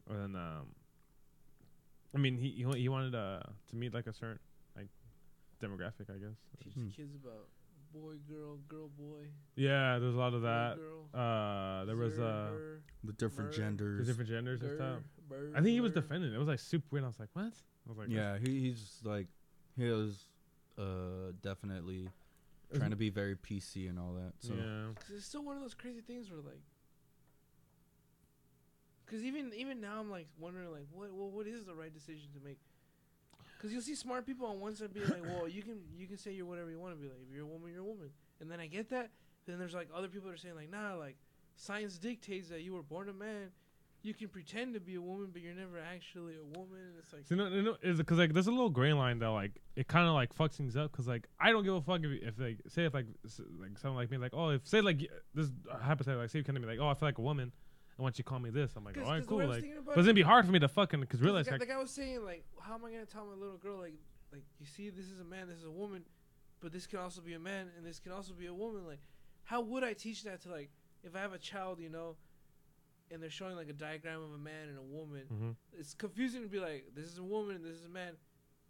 and I mean he wanted to meet like a certain like demographic, I guess. Teach Hmm. the kids about boy, girl, girl, boy. Yeah, there's a lot of boy, that. girl, There was zer, her, The different Bird. the genders. different genders and ger, stuff. bird, I think he was bird. defending it. It was like super weird. I was like, what? I was like, Yeah, he's like he was definitely trying to be very PC and all that. So yeah. Cause it's still one of those crazy things where like, cause even now I'm like wondering like what is the right decision to make? Cause you'll see smart people on one side be like, well you can say you're whatever you want to be like. If you're a woman, you're a woman. And then I get that, Then there's like other people that are saying like, nah, like science dictates that you were born a man. You can pretend to be a woman, but you're never actually a woman. And it's like, So, is it because like there's a little gray line that like it kind of like fucks things up because like I don't give a fuck if like say if like someone like me like oh if say like this hypothetical like say you come to me like oh I feel like a woman and once you call me this I'm like all right cool like but it's gonna be hard for me to fucking because realize like I was saying like how am I gonna tell my little girl like you see this is a man, this is a woman, but this can also be a man and this can also be a woman. Like how would I teach that to like if I have a child, you know, and they're showing like a diagram of a man and a woman. Mm-hmm. It's confusing to be like, this is a woman and this is a man,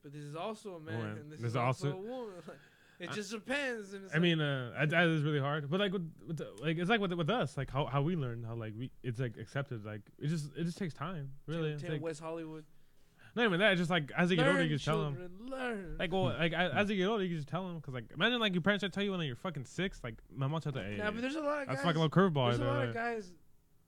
but this is also a man Woman. and this There's is also a also- woman. Like, it just depends. And it's I mean that is really hard but like with like it's like with us like how we learn how like we it's like accepted like it just takes time really. It's like, West Hollywood. not even that it's just like as they get older you Learn, just tell them children, learn. like well like as they get older you can just tell them because like imagine like your parents try to tell you when like, you're fucking 6 like my mom said that hey, Yeah, but there's a lot of guys. that's fucking little curveball There's a lot right of guys,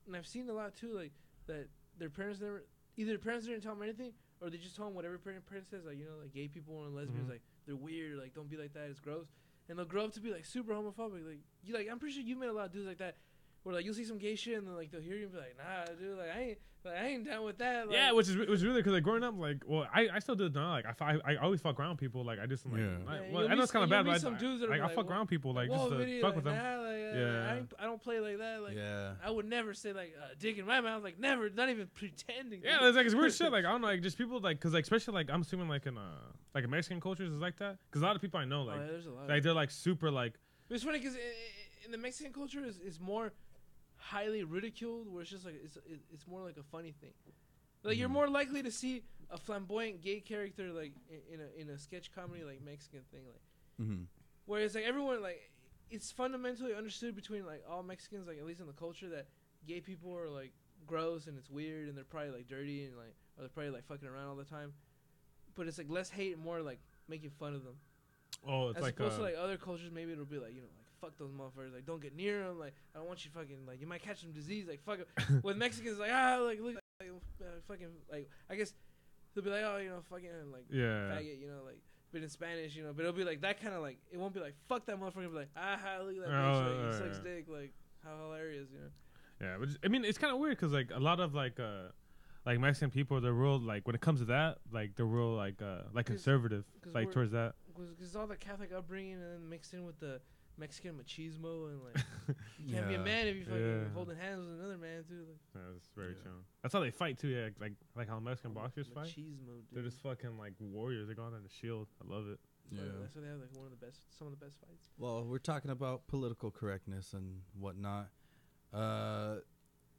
and I've seen a lot too, like that their parents never either their parents didn't tell them anything or they just told them whatever parent says, like you know, like gay people and lesbians, Mhm. like they're weird, like don't be like that, it's gross, and they'll grow up to be like super homophobic, like you like I'm pretty sure you've met a lot of dudes like that, where like you'll see some gay shit and then like they'll hear you and be like, nah, dude, like I ain't down with that. Like, yeah, which is really because like growing up, like, well, I still do it now. Like, I always fuck around people. Like, I just like, Yeah. well, I know it's kind of bad, but some dudes that like, are I like, fuck around people like whoa, just to video, fuck with like, them. nah, like, Yeah. I don't play like that. Like, Yeah. I would never say like dick in my mouth. Like, never, not even pretending. Yeah, it's like it's weird shit. Like I don't know, like just people like, cause like especially like I'm assuming like in like Mexican cultures is like that. Cause a lot of people I know Oh, like yeah, there's a lot. like they're like super like But it's funny because in the Mexican culture is more highly ridiculed, where it's just like it's more like a funny thing. Like you're more likely to see a flamboyant gay character like in a sketch comedy like Mexican thing, like Mm-hmm. whereas like everyone like it's fundamentally understood between like all Mexicans, like at least in the culture, that gay people are like gross and it's weird and they're probably like dirty and like or they're probably like fucking around all the time. But it's like less hate and more like making fun of them. oh it's As like opposed to like other cultures, maybe it'll be like, you know, like fuck those motherfuckers, like don't get near them, like I don't want you fucking like you might catch some disease, like fuck 'em. With Mexicans, like like look, like fucking like I guess they'll be like oh you know fucking like yeah. faggot, you know, like but in Spanish, you know, but it'll be like that kind of like it won't be like fuck that motherfucker, it'll be like look at that bitch, like he sucks yeah. dick, like how hilarious, you know. Yeah, but I mean, it's kind of weird because like a lot of like Mexican people, they're real like when it comes to that, like they're real like conservative, 'cause like we're- towards that. Because all the Catholic upbringing and then mixed in with the Mexican machismo and like you can't be a Yeah. man if you fucking Yeah. holding hands with another man too. Like, Yeah, that's very Yeah. true. That's how they fight too. Yeah, like how Mexican boxers fight. machismo, dude. They're just fucking like warriors. They go on in the shield. I love it. Yeah. That's why they have like some of the best fights. Well, we're talking about political correctness and whatnot.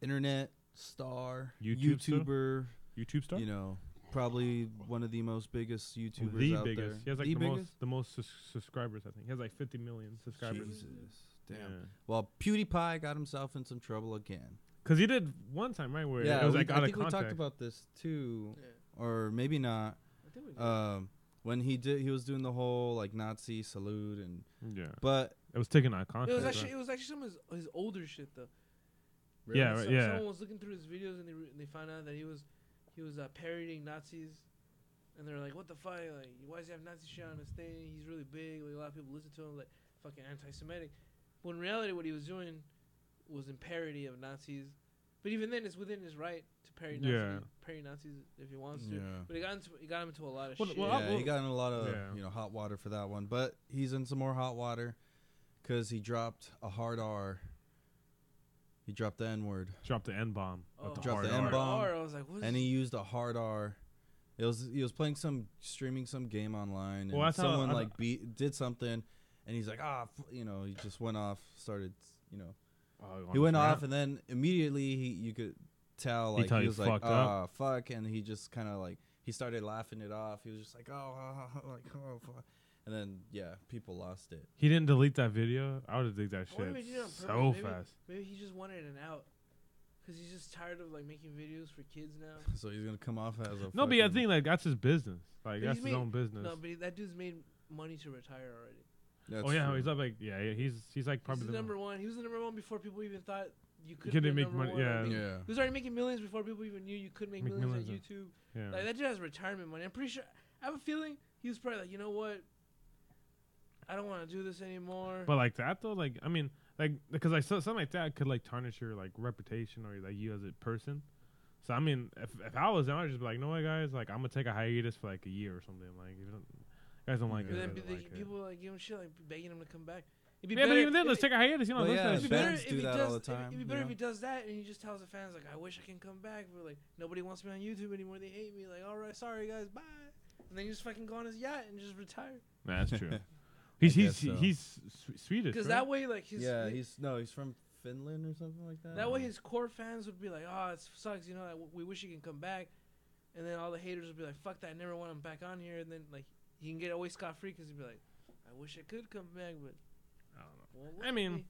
Internet star, YouTube star? YouTuber, YouTube star. you know, probably one of the most biggest YouTubers the out biggest. there. He has like the the biggest? most subscribers. I think he has like 50 million subscribers. Jesus, damn. Yeah. Well, PewDiePie got himself in some trouble again. Cause he did one time right where Yeah, it was like I out of think we context. talked about this too, Yeah, or maybe not. I think we did. When he was doing the whole like Nazi salute and yeah, but it was taken out of it context. was actually right? it was actually some of his older shit though. Yeah, right, yeah. Someone was looking through his videos and they found out that he was parodying Nazis, and they're like, "What the fuck? Like, why does he have Nazi shit on his thing? He's really big. Like, a lot of people listen to him. Like, fucking anti-Semitic." When in reality, what he was doing was in parody of Nazis. But even then, it's within his right to parody Nazis if he wants to. Yeah. But he got him into a lot of Well, shit. well, yeah, he got in a lot of Yeah. hot water for that one. But he's in some more hot water because he dropped a hard R. He dropped the N word. Dropped the N bomb. Oh, Dropped the hard R. N-bomb. I was like, what is And he used a hard R. He was playing streaming some game online, and Well, that's how- someone I- like did something, and he's like, he just went off, started, Oh, he went off, and then immediately you could tell like thought he he was like, fucked up. fuck, and he just kind of like he started laughing it off. He was just like, fuck, and then yeah, people lost it. He didn't delete that video. I would have deleted that I wonder if shit he did it on so purpose. Maybe- fast. Maybe he just wanted an out. Because he's just tired of like making videos for kids now. So he's gonna come off as a No, but yeah, I fucking- think like that's his business. Like But that's he's his made- own business. No, but that dude's made money to retire already. That's Oh yeah, true. he's up like he's like probably He's the number one. He was the number one before people even thought you could couldn't be make number money, one. yeah. Like, Yeah. He was already making millions before people even knew you could make Make millions millions, on YouTube. Yeah. Like that dude has retirement money. I'm pretty sure. I have a feeling he was probably like, you know what? I don't want to do this anymore. But like that though, like I mean, like because like something like that could like tarnish your like reputation or like you as a person. So I mean, if I was them, I'd just be like, no way, guys, like I'm gonna take a hiatus for like a year or something. Like, if you guys don't like But it, then I don't like it. people like give him shit, like begging him to come back. It'd be Yeah, but better even then, if- let's take a hiatus. You know, Well, those yeah, guys- It'd be better bands if do he that does. all the time, It'd be you better know? if he does that and he just tells the fans like, "I wish I can come back," but like nobody wants me on YouTube anymore. They hate me. Like, all right, sorry guys, bye. And then you just fucking go on his yacht and just retire. Nah, that's true. guess he's so. Swedish. Because right? that way, like his he's from Finland or something like that. that way his core fans would be like, "Oh, it sucks, you know. Like, we wish he can come back." And then all the haters would be like, "Fuck that, I never want him back on here." And then like he can get away scot free because he'd be like, "I wish I could come back, but." I don't know. Well, I mean,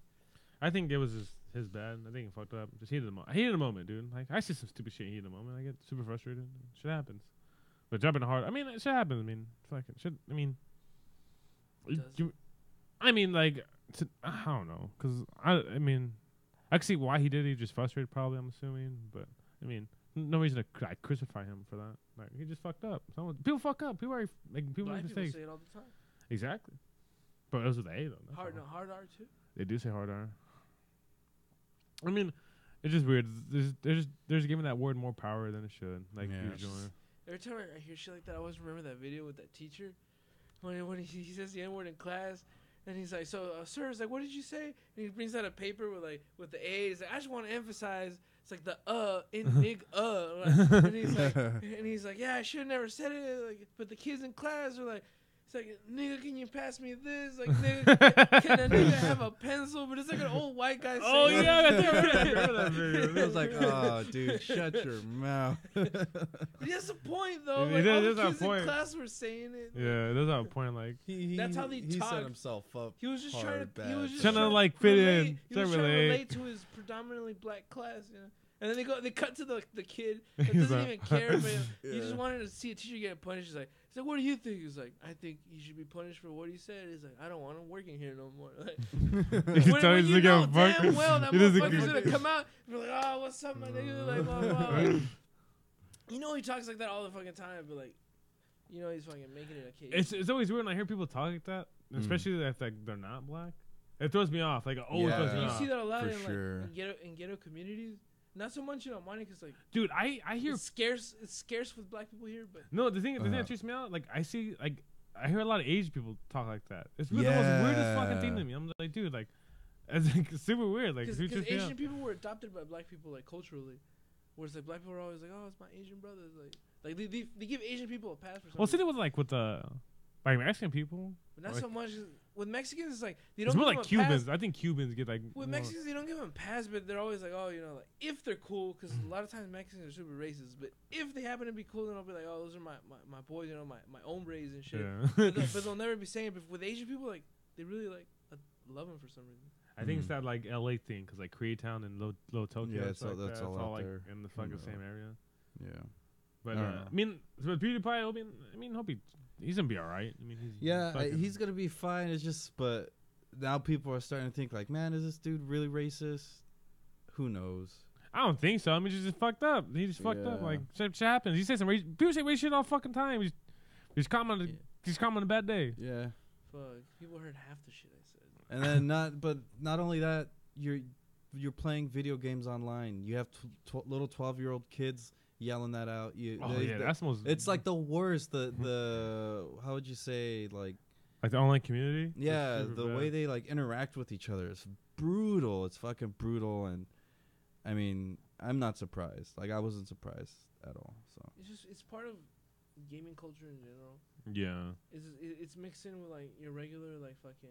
I think it was just his bad. I think he fucked up. Just heated the moment. I hated the moment, dude. Like I see some stupid shit in heat of the moment. I get super frustrated. Shit happens. But jumping hard. I mean, it shit happens. I mean, fucking shit. I mean, Does I mean, like I don't know, cause I mean, I can see why he did it. He just frustrated, probably. I'm assuming, but I mean, no reason to like, crucify him for that. Like he just fucked up. People fuck up. People are like people Black make people mistakes. say it all the time. Exactly. But it was with the A though. That's Hard, all. no, hard R too. They do say hard R. I mean, it's just weird. There's giving that word more power than it should. Like Yeah. usually. Every time I hear shit like that, I always remember that video with that teacher when he says the N word in class, and he's like, "So, sir, it's like, what did you say?" And he brings out a paper with the A. He's like, "I just want to emphasize it's like the in big like, and he's like, "Yeah, I should have never said it." Like, but the kids in class are like. It's like, "Nigga, can you pass me this?" Like, "Nigga, can a nigga have a pencil?" But it's like an old white guy saying Oh it. yeah, I remember that video. I was like, oh, dude, shut your mouth. He has a point though. He Like, does all the have a kids in point. class were saying it. Yeah, there's a point like That's how they he talk. set himself up. He was just hard, trying to. He was bad. just Trying to, trying like, fit in, relate. He trying was to trying to relate. relate to his predominantly black class, you know. And then they cut to the kid that He's doesn't like- even care, but he Yeah. just wanted to see a teacher get punished. He's like, "What do you think?" He's like, "I think he should be punished for what he said." He's like, "I don't want him working here no more." Like, He's when telling you you know to get damn well that He doesn't motherfucker's give- gonna come out and be like, "Oh, what's up, my nigga?" Like, blah blah. Like, you know he talks like that all the fucking time, but like, you know he's fucking making it a case. It's always weird when I hear people talk like that, especially if like they're not black. It throws me off. Like it always throws me You off. see that a lot for in sure. like in ghetto communities. Not so much in Almani, because like Dude, I hear it's scarce. It's scarce with black people here, but no the thing that trips me out. Like I see like I hear a lot of Asian people talk like that. It's really the most weirdest fucking thing to me. I'm like, dude, like it's like super weird. Like because who trips me Asian out? people were adopted by black people like culturally, whereas like black people are always like, "Oh, it's my Asian brothers." Like they give Asian people a pass for something. Well, see, it was like with the like Mexican people. but not like- so much with Mexicans. It's like they It's don't more give like them a Cubans. pass. I think Cubans get like With more- Mexicans, they don't give them a pass, but they're always like, "Oh, you know, like if they're cool," because a lot of times Mexicans are super racist. But if they happen to be cool, then I'll be like, "Oh, those are my boys, you know, my hombres and shit." Yeah. but they'll never be saying it. But with Asian people, like they really like love them for some reason. I think it's that like LA thing because like Koreatown and Low Tokyo. Yeah, it's it's all- like that's that. all It's all out like there. in the fucking Yeah. same area. Yeah. But I don't know. I mean, with PewDiePie, I mean, hope he's gonna be all right. I mean, He's gonna be fine. It's just, but now people are starting to think like, man, is this dude really racist? Who knows? I don't think so. I mean, he's just fucked up. He just fucked up. Yeah. Like shit happens. He says some people say racist shit all fucking time. He's calm on he's calm on a bad day. Yeah. Fuck, people heard half the shit I said. And then not only that, you're playing video games online. You have little 12-year-old kids yelling that out. That's the most. It's like the worst. The how would you say, like the online community. yeah, It's super the bad. way they like interact with each other is brutal. It's fucking brutal. And I mean, I'm not surprised. Like I wasn't surprised at all. So It's part of gaming culture in general. Yeah. It's mixed in with like your regular like fucking.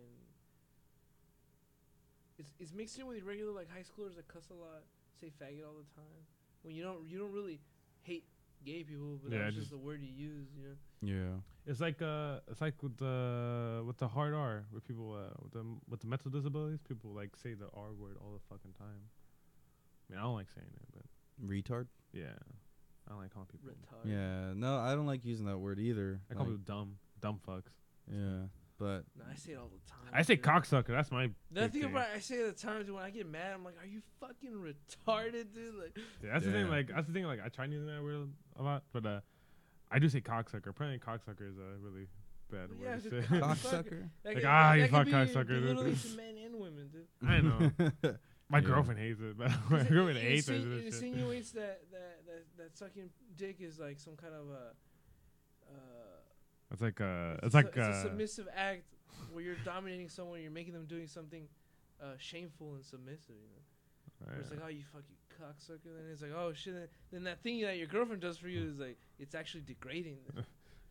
It's mixed in with your regular like high schoolers that cuss a lot, say faggot all the time. When you don't really hate gay people, but Yeah, that's just- just the word you use, you know. yeah. It's like with the hard R where people with the mental disabilities people like say the R word all the fucking time. I mean I don't like saying it, but Retard. yeah, I don't like calling people. Retard. Yeah. No, I don't like using that word either. I call Like, people dumb fucks. yeah. But No, I say it all the time. I say dude. cocksucker. That's my. The big thing thing. about it, I say it at times when I get mad, I'm like, "Are you fucking retarded, dude?" Like, Yeah, that's the thing. Yeah. Like that's the thing. Like I try using that word a lot, but I do say cocksucker. Apparently, cocksucker is really bad Yeah, word to it's say. a Cocksucker. That Like, could- ah, you that could fuck be cocksucker, dude. belittling to men and women, dude. I know. My Yeah. girlfriend hates it, but my girlfriend hates it. It insinuates that sucking dick is like some kind of a. It's like It's a submissive act where you're dominating someone, you're making them doing something shameful and submissive. You know, where it's like, oh, you fucking cocksucker. Then it's like, oh shit. Then that thing that your girlfriend does for you is like, it's actually degrading.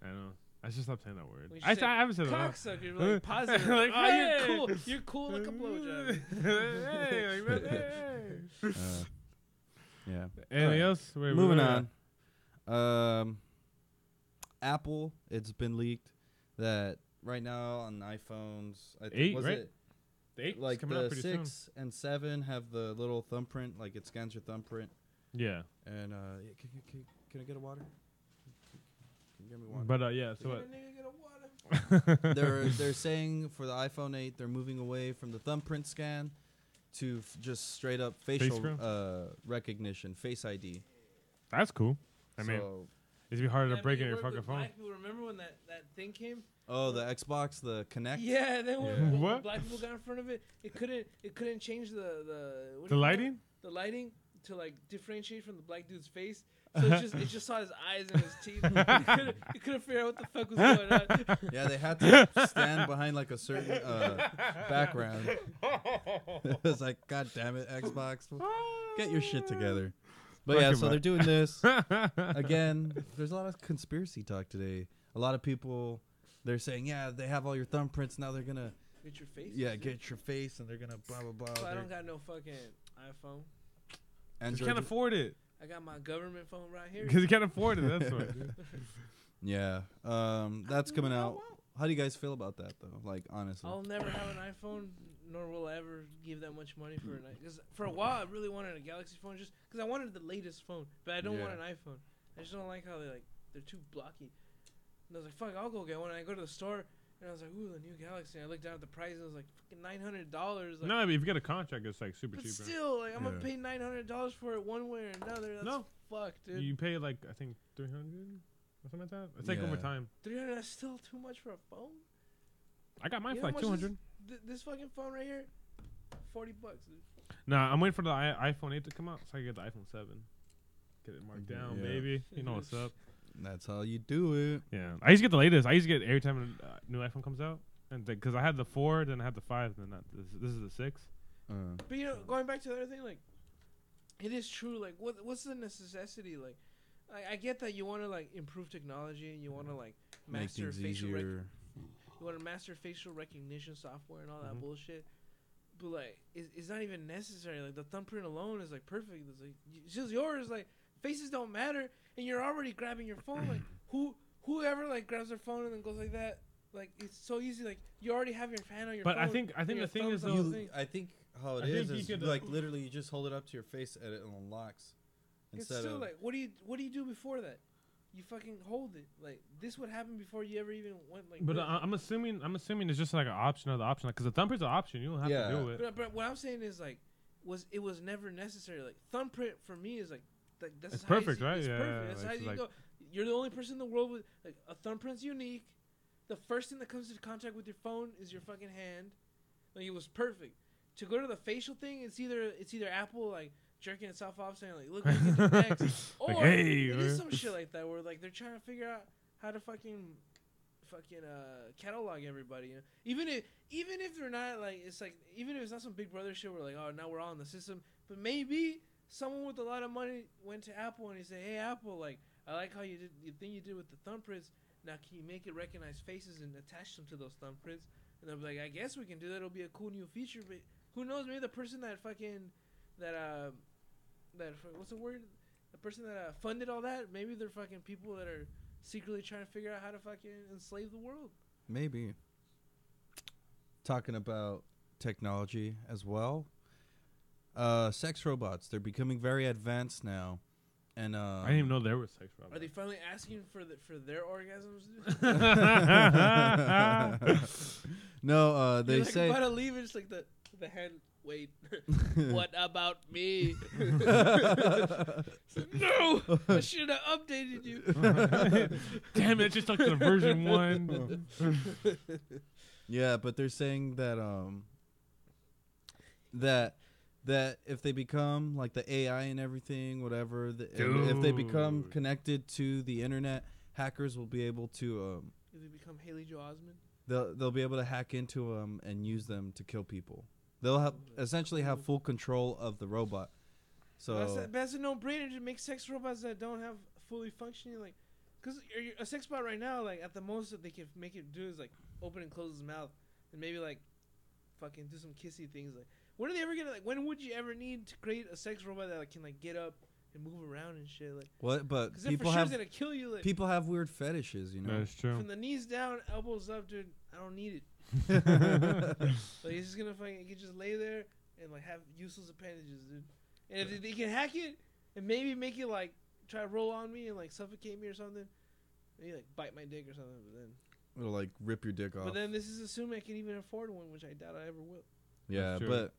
I know. I should stop saying that word. When you I say haven't said that. cocksucker, you're like positive. Like, oh, hey. you're cool. You're cool like a blowjob. Hey, like that, hey. Yeah. Anything else? Wait, Moving wait, on. Apple, it's been leaked that right now on iPhones, I think, 8, was right? it The 8's like coming out the pretty 6 soon. and 7 have the little thumbprint, like it scans your thumbprint. Yeah. And yeah, can I get a water? Can you get me water? But yeah, so Get what? a nigga, get a water. they're saying for the iPhone 8 they're moving away from the thumbprint scan to just straight up facial scan? recognition, Face ID. That's cool. I mean, So, it'd be harder Yeah, to break but in you your work fucking with phone. black people. Remember when that thing came? oh, the Xbox, the Kinect. Yeah, then Yeah. when What? black people got in front of it, it couldn't change the what do The you call it? lighting? The lighting to like differentiate from the black dude's face. So it just saw his eyes and his teeth. It couldn't figure out what the fuck was going on. Yeah, they had to stand behind like a certain background. It was like, God damn it, Xbox, get your shit together. But yeah, Fucking so they're right. doing this again. There's a lot of conspiracy talk today. A lot of people, they're saying, yeah, they have all your thumbprints now. They're gonna, Get your face. get your face, and they're gonna blah blah blah. So I They're- don't got no fucking iPhone. You Android- can't afford it. I got my government phone right here. Because you can't afford it. That's what. Dude. Yeah, that's coming out. How do you guys feel about that though? Like honestly, I'll never have an iPhone, nor will I ever give that much money for an iPhone. Because for a while, I really wanted a Galaxy phone just because I wanted the latest phone, but I don't want an iPhone. I just don't like how they're too blocky. And I was like, fuck, I'll go get one. And I go to the store, and I was like, ooh, the new Galaxy. And I looked down at the price, and it was like fucking $900. Like, No, but if you get a contract, it's like super but cheap. still, like I'm gonna Yeah. pay $900 for it one way or another. That's No. fucked, dude. You pay like I think 300 or something like that. It's like Yeah. over time. $300. That's still too much for a phone. I got mine You for know like how much 200. This fucking phone right here, $40, dude. Nah, I'm waiting for the iPhone 8 to come out so I can get the iPhone 7. Get it marked down, Yeah. baby. You know what's up. that's how you do it. Yeah, I used to get the latest. I used to get every time a new iPhone comes out, and because I had the 4, then I had the 5, then this is the 6. But you know, going back to the other thing, like, it is true. Like, what's the necessity? Like, I get that you want to like improve technology and you want to like Make master things facial easier. you want to master facial recognition software and all that Mhm. bullshit. But like, it's not even necessary. Like the thumbprint alone is like perfect. It's like it's just yours. Like faces don't matter, and you're already grabbing your phone. Like whoever like grabs their phone and then goes like that. Like it's so easy. Like you already have your hand on your But phone. I think and the your thing is thumb's though, on the thing. I think how it I is think you could, like literally you just hold it up to your face and it unlocks. It's Instead still of like, what do you do before that? You fucking hold it. Like this would happen before you ever even went like. but this. I'm assuming it's just like an option of the option, because the thumbprint's an option. You don't have Yeah. to do it. But what I'm saying is like, it was never necessary. Like thumbprint for me is like that's It's how perfect, you, right? It's Yeah, perfect. That's like, how it's you like- go. You're the only person in the world with like a thumbprint's unique. The first thing that comes into contact with your phone is your fucking hand. Like it was perfect. To go to the facial thing, it's either Apple like jerking itself off saying like, look what we can do next, or Like, hey, it is man. some shit like that where like they're trying to figure out how to fucking catalog everybody. You know? Even if they're not like, it's like even if it's not some Big Brother shit where like, oh, now we're all in the system, but maybe someone with a lot of money went to Apple and he said, hey Apple, like I like how you did the thing you did with the thumbprints. Now can you make it recognize faces and attach them to those thumbprints? And they'll be like, I guess we can do that. It'll be a cool new feature, but who knows? Maybe the person that what's the word? The person that funded all that. Maybe they're fucking people that are secretly trying to figure out how to fucking enslave the world. maybe talking about technology as well. Sex robots, they're becoming very advanced now. And I didn't even know there was sex robots. Are they finally asking for their orgasms? No, they You're like say about to leave and just like the the hand. Wait, what about me? So, no, I should have updated you. Damn it! Just stuck to the version 1. Yeah, but they're saying that that if they become like the AI and everything, whatever, and if they become Dude. connected to the internet, hackers will be able to If they become Haley Joel Osment, they'll be able to hack into them and use them to kill people. They'll have essentially have full control of the robot. So that's a no-brainer to make sex robots that don't have fully functioning, like, because a sex bot right now, like, at the most that they can make it do is like open and close his mouth and maybe like fucking do some kissy things. Like, when are they ever gonna, like, when would you ever need to create a sex robot that, like, can like get up and move around and shit? Like, what? But because then for sure it's gonna kill you. Like, people have weird fetishes, you know. That's true. from the knees down, elbows up, dude. I don't need it. Like, he's just gonna fucking, he can just lay there and like have useless appendages, dude. And if they can hack it and maybe make it like try to roll on me and like suffocate me or something, maybe like bite my dick or something. But then, It'll like rip your dick off. but then this is assuming I can even afford one, which I doubt I ever will. Yeah, That's true. but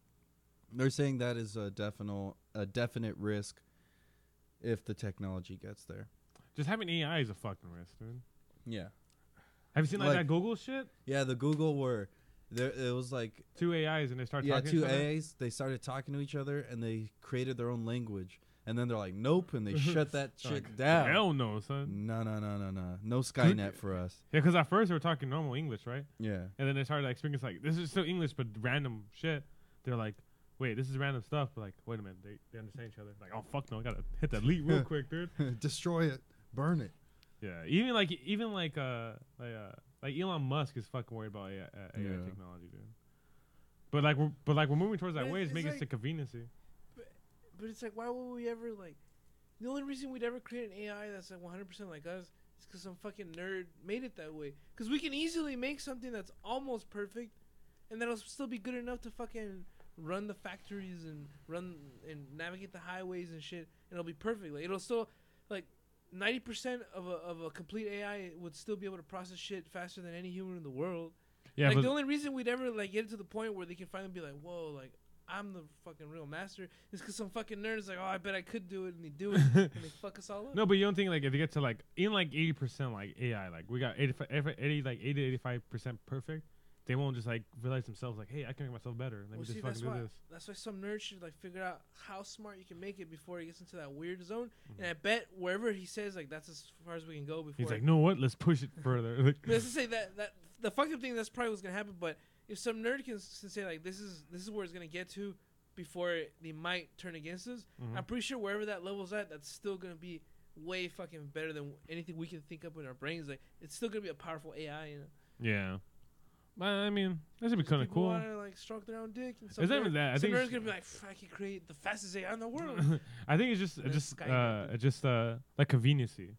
they're saying that is a definite risk if the technology gets there. Just having AI is a fucking risk, dude. Yeah. Have you seen like Like- that Google shit? Yeah, the Google were there. It was like 2 AIs and they start talking. to two each other? AIs. They started talking to each other and they created their own language. And then they're like, nope, and they shut that shit Like, down. Hell no, son. No, no Skynet for us. Yeah, because at first they were talking normal English, right? Yeah, And then they started like speaking like this is still English but random shit. They're like, wait, this is random stuff. But like, wait a minute, they understand each other. Like, oh fuck no, I gotta hit that lead real quick, dude. destroy it, burn it. Yeah, even like Elon Musk is fucking worried about AI Yeah. technology, dude. But we're moving towards that But way. it's It's making like- it to conveniency. But it's like, why would we ever like? The only reason we'd ever create an AI that's like 100% like us is because some fucking nerd made it that way. Because we can easily make something that's almost perfect, and that'll still be good enough to fucking run the factories and run and navigate the highways and shit, and it'll be perfect. Like, it'll still, like, 90% of a complete AI would still be able to process shit faster than any human in the world. Yeah, Like, but the only reason we'd ever like get it to the point where they can finally be like, whoa, like, I'm the fucking real master, is because some fucking nerd is like, oh, I bet I could do it, and they do it, and they fuck us all up. no, but you don't think like if they get to like even like 80% like AI, like we got 80 to 85% perfect, they won't just like realize themselves like, hey, I can make myself better. Let me just fucking do this. That's why some nerd should like figure out how smart you can make it before he gets into that weird zone. And I bet wherever he says like that's as far as we can go before. He's like, no, what? Let's push it further. Like, But let's just say that the fucked up thing, that's probably what's gonna happen. But if some nerd can say like this is where it's gonna get to before they might turn against us, Mhm. I'm pretty sure wherever that level's at, that's still gonna be way fucking better than anything we can think up in our brains. Like, it's still gonna be a powerful AI, you know. yeah. But I mean, that should be kind of People cool. wanna like stroke their own dick. And some It's not even nerd- that. I some think nerd's it's- gonna be like, I can create the fastest AI in the world. I think it's That's just Skynet. like conveniency.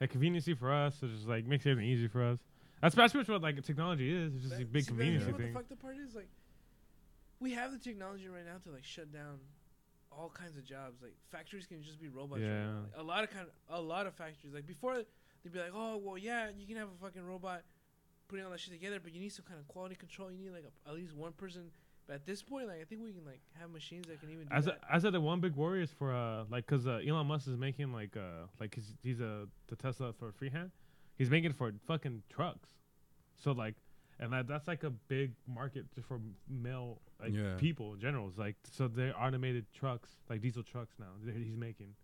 Like conveniency for us, it just like makes everything easy for us. That's pretty much what like technology is. It's just a big See, but conveniency what thing. the fucked up part is, like, we have the technology right now to like shut down all kinds of jobs. Like, factories can just be robots. Right Yeah. now. Like, a lot of factories. Like, before they'd be like, oh well, yeah, you can have a fucking robot putting all that shit together, but you need some kind of quality control. You need like at least one person. But at this point, like, I think we can like have machines that can even do that. As the one big worry is for like because Elon Musk is making like he's the Tesla for freehand. He's making it for fucking trucks. So like, and that's like a big market just for male like Yeah. people in general. It's like so they're automated trucks like diesel trucks now that he's making.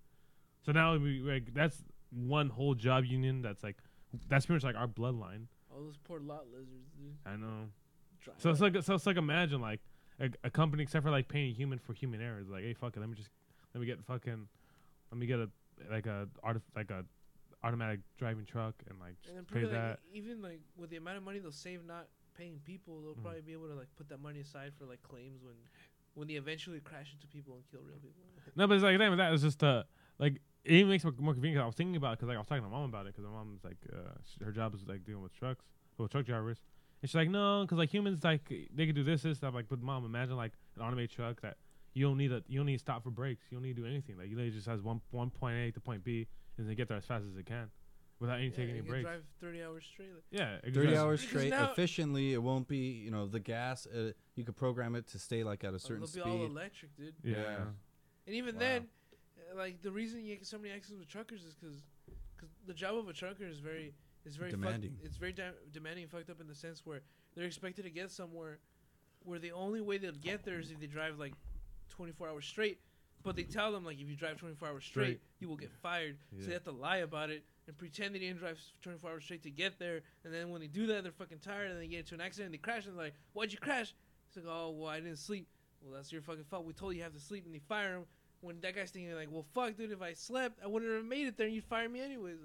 So now like that's one whole job union that's pretty much like our bloodline. All those poor lot lizards, dude. I know. Dry So it's up. like imagine like a company except for like paying human for human errors. Like, hey, fuck it, let me get a automatic driving truck and like And then just pay probably that. like, even like with the amount of money they'll save not paying people, they'll Mhm. probably be able to like put that money aside for like claims when they eventually crash into people and kill real people. No, but it's like damn, that is just like it even makes it more convenient. 'Cause I was thinking about it because like I was talking to my mom about it because my mom's like her job is like dealing with truck drivers, and she's like no, because like humans like they could do this stuff. Like, but mom, imagine like an automated truck that you don't need to stop for brakes. You don't need to do anything. Like, you literally just has one point A to point B, and they get there as fast as it can. without any taking you any can breaks. drive 30 hours straight. Like, Yeah, 30 exactly. hours Because straight now- efficiently. It won't be, you know, the gas. You could program it to stay like at a certain they'll be all speed. electric, dude. Yeah. And even Wow. then, like the reason you get so many accidents with truckers is because the job of a trucker is very Demanding. It's very demanding and fucked up in the sense where they're expected to get somewhere where the only way they'll get there is if they drive like 24 hours straight. But they tell them like if you drive 24 hours straight, you will get fired. So they have to lie about it and pretend they didn't drive 24 hours straight to get there. And then when they do that, they're fucking tired and they get into an accident and they crash and they're like, "Why'd you crash?" It's like, "Oh, well, I didn't sleep." Well, that's your fucking fault. We told you have to sleep, and they fire him. When that guy's thinking like, "Well, fuck, dude, if I slept, I wouldn't have made it there, and you'd fire me anyways."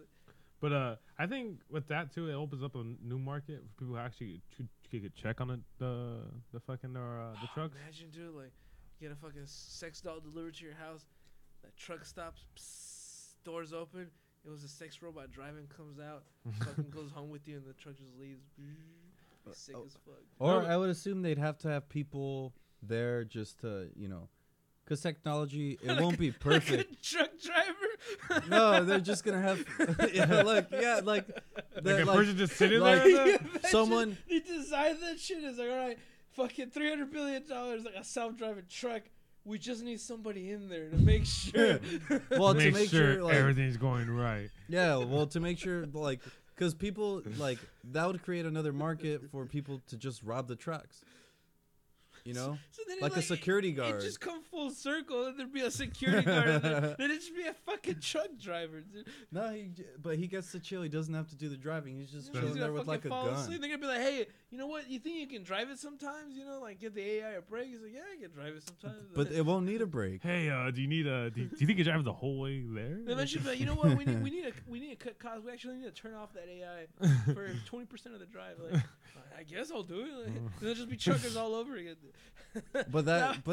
But I think with that too, it opens up a new market for people who actually could check on the fucking the trucks. Imagine, dude, like, you get a fucking sex doll delivered to your house. That truck stops, psst, doors open. It was a sex robot driving, comes out, fucking goes home with you, and the truck just leaves. Sick as fuck. Or I would assume they'd have to have people there just to, you know, because technology, it won't be perfect. Like a truck driver. No, they're just gonna have, like Like that, a like, person just sitting like- there. Imagine someone- He designed that shit. It's like, all right, fucking $300 billion, like a self-driving truck. We just need somebody in there to make sure. well, to make make sure sure, like, everything's going right. yeah, well, to make sure, like, because people, like, that would create another market for people to just rob the trucks. You know? So then it, Like a security guard. It just come full circle, and there'd be a security guard, and then it'd just be a fucking truck driver, dude. No, but he gets to chill. He doesn't have to do the driving. He's just You know, he's chilling gonna there with fucking like a fall gun. asleep. They're gonna be like, "Hey, you know what? You think you can drive it sometimes? You know, like give the AI a break." He's like, "Yeah, I can drive it sometimes." But it won't need a break. Hey, do you need do you think you drive the whole way there? Then eventually, be like, you know what? We need to cut costs. We actually need to turn off that AI for 20% of the drive. Like, I guess I'll do it. Like, there'll just be truckers all over again. But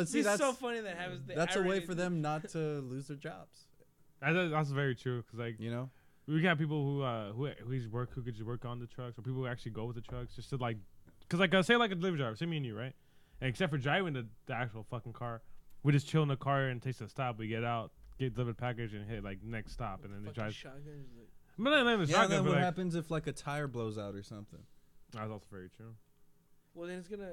see, it's that's so funny that happens. that's a way for them not to lose their jobs. That's very true. Cause like You know? we got people who could just work on the trucks, or people who actually go with the trucks just to like, cause like say like a delivery driver, say me and you, right? And except for driving the actual fucking car, we just chill in the car and takes a stop. We get out, get delivered package, and hit like next stop, and then they Fucking drive. shotguns. Like, But not even Yeah. shotgun, Then but what like, happens if like a tire blows out or something? that's also very true. well, then it's gonna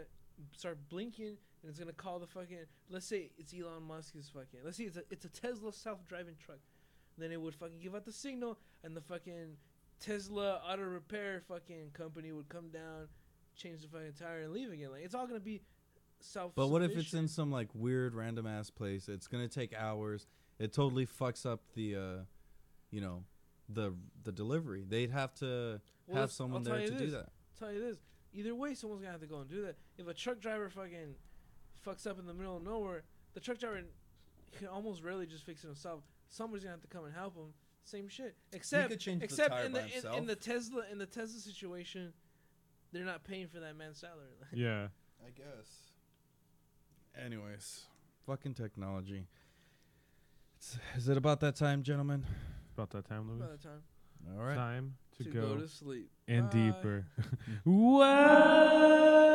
start blinking, and it's gonna call the fucking. Let's say it's Elon Musk's fucking. Let's see, it's a Tesla self-driving truck. Then it would fucking give out the signal, and the fucking Tesla auto repair fucking company would come down, change the fucking tire, and leave again. Like it's all gonna be self. But what if it's in some like weird random ass place? It's gonna take hours. It totally fucks up the, you know, the delivery. They'd have to Well, have someone I'll tell there you to do this. that. Tell you this. Either way, someone's gonna have to go and do that. If a truck driver fucking fucks up in the middle of nowhere, the truck driver can almost rarely just fix it himself. Somebody's gonna have to come and help him. Same shit. Except could change the except tire in by the himself. in the Tesla situation, they're not paying for that man's salary. Yeah. I guess. Anyways, fucking technology. Is it about that time, gentlemen? About that time, Louis. By the time All right. Time to to go go to sleep. and Bye. deeper. Wow.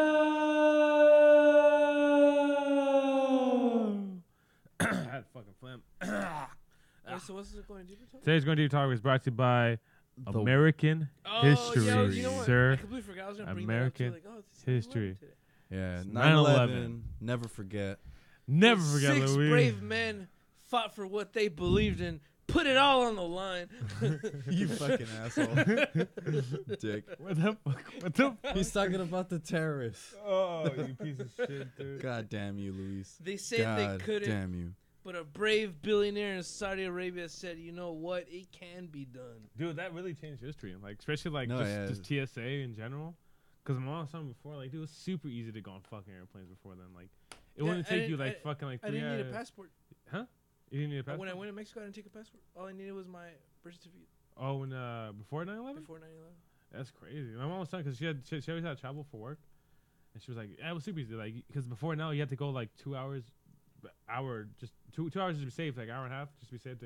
I had fucking phlegm. Wait, so what's it going deeper? Tom? Today's Going Deep Talk is brought to you by The- American Oh, History, yeah, you know what? I sir. completely forgot. I was gonna bring American that up too. Like, oh, it's 9/11 history. today. Yeah, 9/11. 9/11. Never forget. Never forget, Six Louis. brave men fought for what they believed in. Put it all on the line. You fucking asshole. Dick. What the fuck? What the fuck? He's talking about the terrorists. Oh, you piece of shit, dude. God damn you, Luis. They said God they couldn't, damn you. but a brave billionaire in Saudi Arabia said, "You know what? It can be done." Dude, that really changed history. Like, especially like No, yeah. just TSA in general. Because my mom was telling me before, like, dude, it was super easy to go on fucking airplanes before then. Like, it Yeah, wouldn't I take didn't- you like I- fucking like I 3 didn't need a hours. passport. Huh? You didn't need a passport? When I went to Mexico, I didn't take a passport. All I needed was my birth certificate Oh, when before 9/11? before 9/11. That's crazy. My mom was telling because she always had to travel for work, and she was like, yeah, it was super easy. Like, because before now you had to go like 2 hours, just two hours to be safe, like hour and a half just to be safe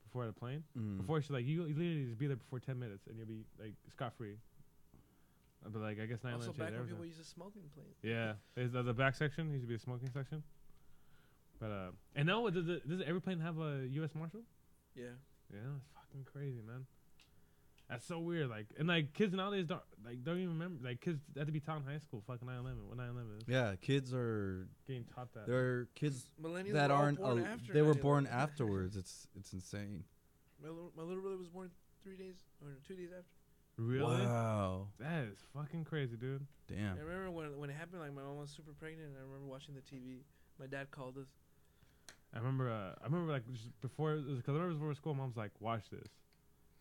before the plane. Mm. Before she's like, you literally just be there before 10 minutes and you'll be like scot free. But like I guess 9/11 Also, changed back when everything. people used to smoke in planes. Yeah, there's the back section used to be a smoking section. But and now does every plane have a U.S. Marshal? Yeah. Yeah, it's fucking crazy, man. That's so weird. Like, and like kids nowadays don't even remember. Like, kids had to be taught in high school. Fucking 9/11. What 9/11 is. Yeah, kids are Getting taught that. there are kids Millennials that were all aren't. born after They were 9/11. born afterwards. It's insane. My little brother was born 3 days or 2 days after. Really? Wow. That is fucking crazy, dude. Damn. I remember when it happened. Like my mom was super pregnant, and I remember watching the TV. My dad called us. I remember like just before, because I remember before school, mom's like, watch this.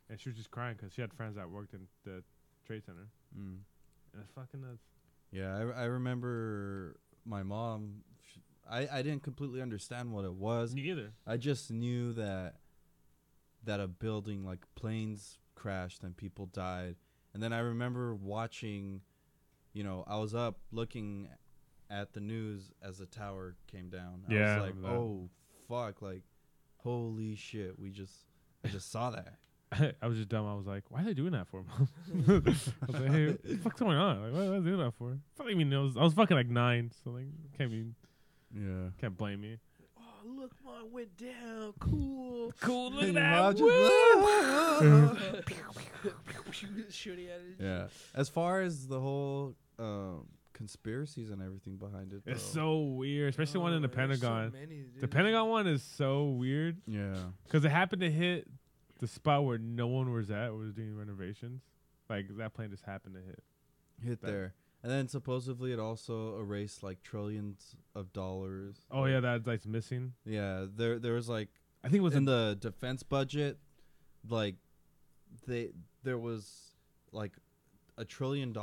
And she was just crying because she had friends that worked in the Trade Center. Mm. And it's fucking nuts. Yeah, I remember my mom. I didn't completely understand what it was. Me either. I just knew that a building, like planes crashed and people died. And then I remember watching, I was up looking at the news as the tower came down. Yeah, I was like, I remember that. oh fuck, like holy shit, I just saw that. I was just dumb. I was like, why are they doing that for, mom? I was like, hey, what the fuck's going on? Like, what are they doing that for? I mean, I was fucking like 9, so like, can't blame me. Oh, look, mom went down. Cool. Cool, look at Mom that. Shooting at it. Yeah. As far as the whole conspiracies and everything behind it, It's though. so weird, especially one in the there's so Pentagon. many, dude. The Pentagon one is so weird Yeah. because it happened to hit the spot where no one was doing renovations. Like that plane just happened to hit. That- there. And then supposedly it also erased like trillions of dollars. Oh yeah, that's missing. Yeah, there was like I think it was in the defense budget, like there was like $1 trillion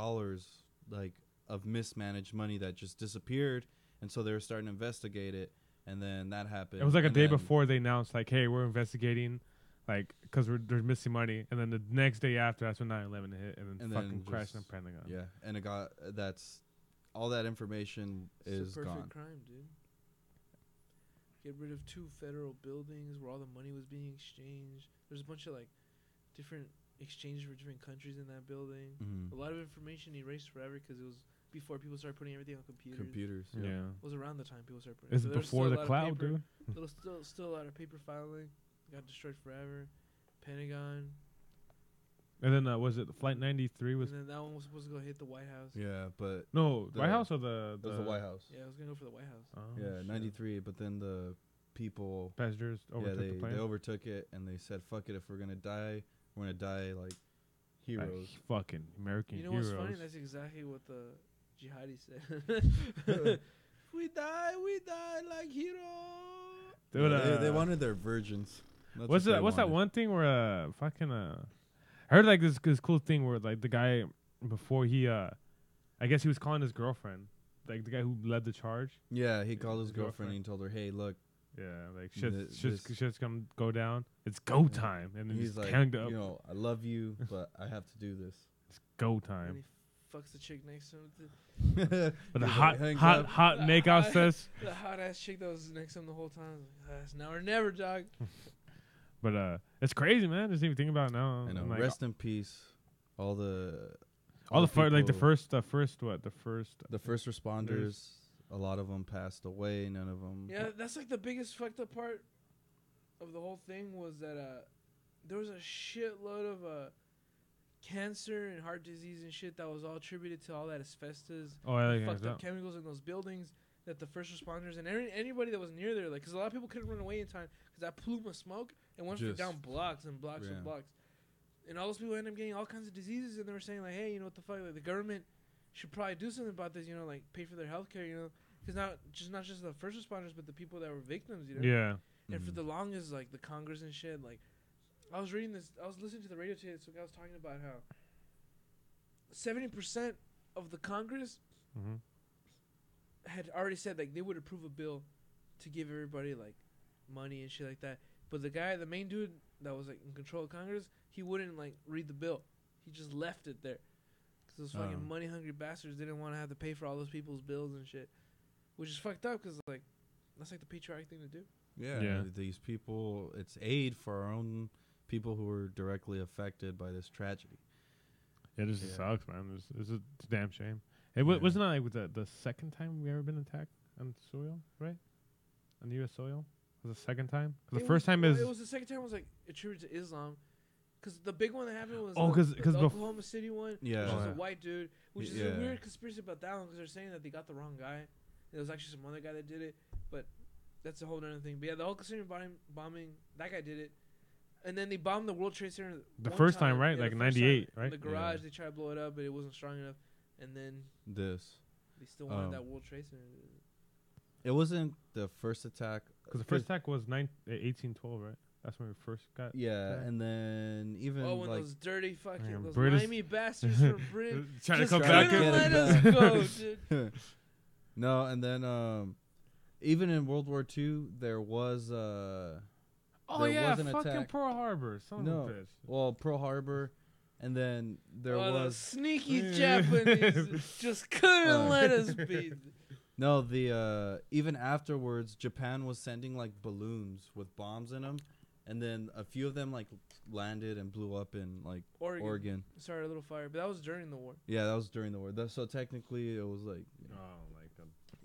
like of mismanaged money that just disappeared, and so they were starting to investigate it, and then that happened. It was like a and day then- before they announced, like, hey, we're investigating, like, because there's missing money. And then the next day after, that's when 9/11 hit, and then fucking crashed in the Pentagon. Yeah, and it got that's all that information It's is a perfect gone. crime, dude. Get rid of 2 federal buildings where all the money was being exchanged. There's a bunch of like different exchanges for different countries in that building. Mhm. A lot of information erased forever because it was before people started putting everything on computers. Computers. Yeah. It was around the time people started putting. It's so there was before still a the lot of cloud, paper. dude. There was still a lot of paper filing. Got destroyed forever. Pentagon. And then was it Flight 93 was And then that one was supposed to go hit the White House. Yeah, but no the- White House or the that was the White House. Yeah, I was gonna go for the White House. Oh, Yeah, shit. 93. But then the people, Passengers overtook the plane. they overtook it, and they said, "Fuck it, if we're gonna die, we're gonna die like heroes." Like, fucking American You know heroes. what's funny? That's exactly what the jihadi said. we die like heroes. Dude, They wanted their virgins. That's What's what that? they What's that wanted. one thing where fucking I heard like this cool thing where like the guy before he I guess he was calling his girlfriend, like the guy who led the charge. Yeah, he called his his girlfriend girlfriend. and he told her, "Hey, look." Yeah, like This- shit's gonna go down. It's go time, and then He's he's like, hanged up. I love you, but I have to do this. It's go And time. he fucks the chick next to him. But the He's like, hot "Hangs hot up." hot makeout says. The hot ass chick that was next to him the whole time. Like, it's now or never, dog. But it's crazy, man. Just even think about it now. I know. I'm like, Rest in peace, all the like the people- first the first responders. A lot of them passed away. None of them. Yeah, that's like the biggest fucked up part of the whole thing was that there was a shitload of cancer and heart disease and shit that was all attributed to all that asbestos, Oh, yeah, yeah, fucked yeah. up chemicals in those buildings. That the first responders and anybody that was near there, like, because a lot of people couldn't run away in time because that plume of smoke and went Just- down blocks and blocks and yeah. blocks, and all those people ended up getting all kinds of diseases. And they were saying like, hey, you know what the fuck, like the government should probably do something about this, like pay for their healthcare, because not just the first responders, but the people that were victims, Yeah. And for Mhm. the longest, like the Congress and shit, like I was listening to the radio today, so I was talking about how 70% of the Congress hmm had already said like they would approve a bill to give everybody like money and shit like that. But the main dude that was like in control of Congress, he wouldn't like read the bill. He just left it there because those fucking Oh. money hungry bastards didn't want to have to pay for all those people's bills and shit, which is fucked up because like that's like the patriotic thing to do. Yeah, Yeah. these people, it's aid for our own people who were directly affected by this tragedy. It just Yeah. sucks, man. It's a damn shame. It Yeah. wasn't that like the second time we ever been attacked on soil, right? On U.S. soil, it was the second time. 'Cause the It first was- time well, is it was the second time was like attributed to Islam, Because the big one that happened was Oh, the 'cause the Oklahoma City one, Yeah. which was Oh, a yeah. white dude, which is Yeah. a weird conspiracy about that one because they're saying that they got the wrong guy. There was actually some other guy that did it, but that's a whole other thing. But yeah, the Oklahoma City bombing, that guy did it. And then they bombed the World Trade Center The one first time, right? Yeah, Like the first 98, time. right? In the garage, Yeah. they tried to blow it up, but it wasn't strong enough. And then This. they still wanted Um, that World Trade Center. It wasn't the first attack. Because the first attack was 1812, right? That's when we first got. Yeah, attacked. and then even Oh, when like those dirty fucking, Damn, those British- limey bastards from Britain Trying to just come trying back to couldn't get let it us back. go, dude. no, and then even in World War II, there was Oh there yeah, was an fucking attack. Pearl Harbor. Son No. of a bitch. well Pearl Harbor, and then there Oh, those was sneaky Japanese just couldn't let us be. no the even afterwards, Japan was sending like balloons with bombs in them, and then a few of them like landed and blew up in like Oregon. Started a little fire, but that was during the war. Yeah, that was during the war. So technically, it was like Oh my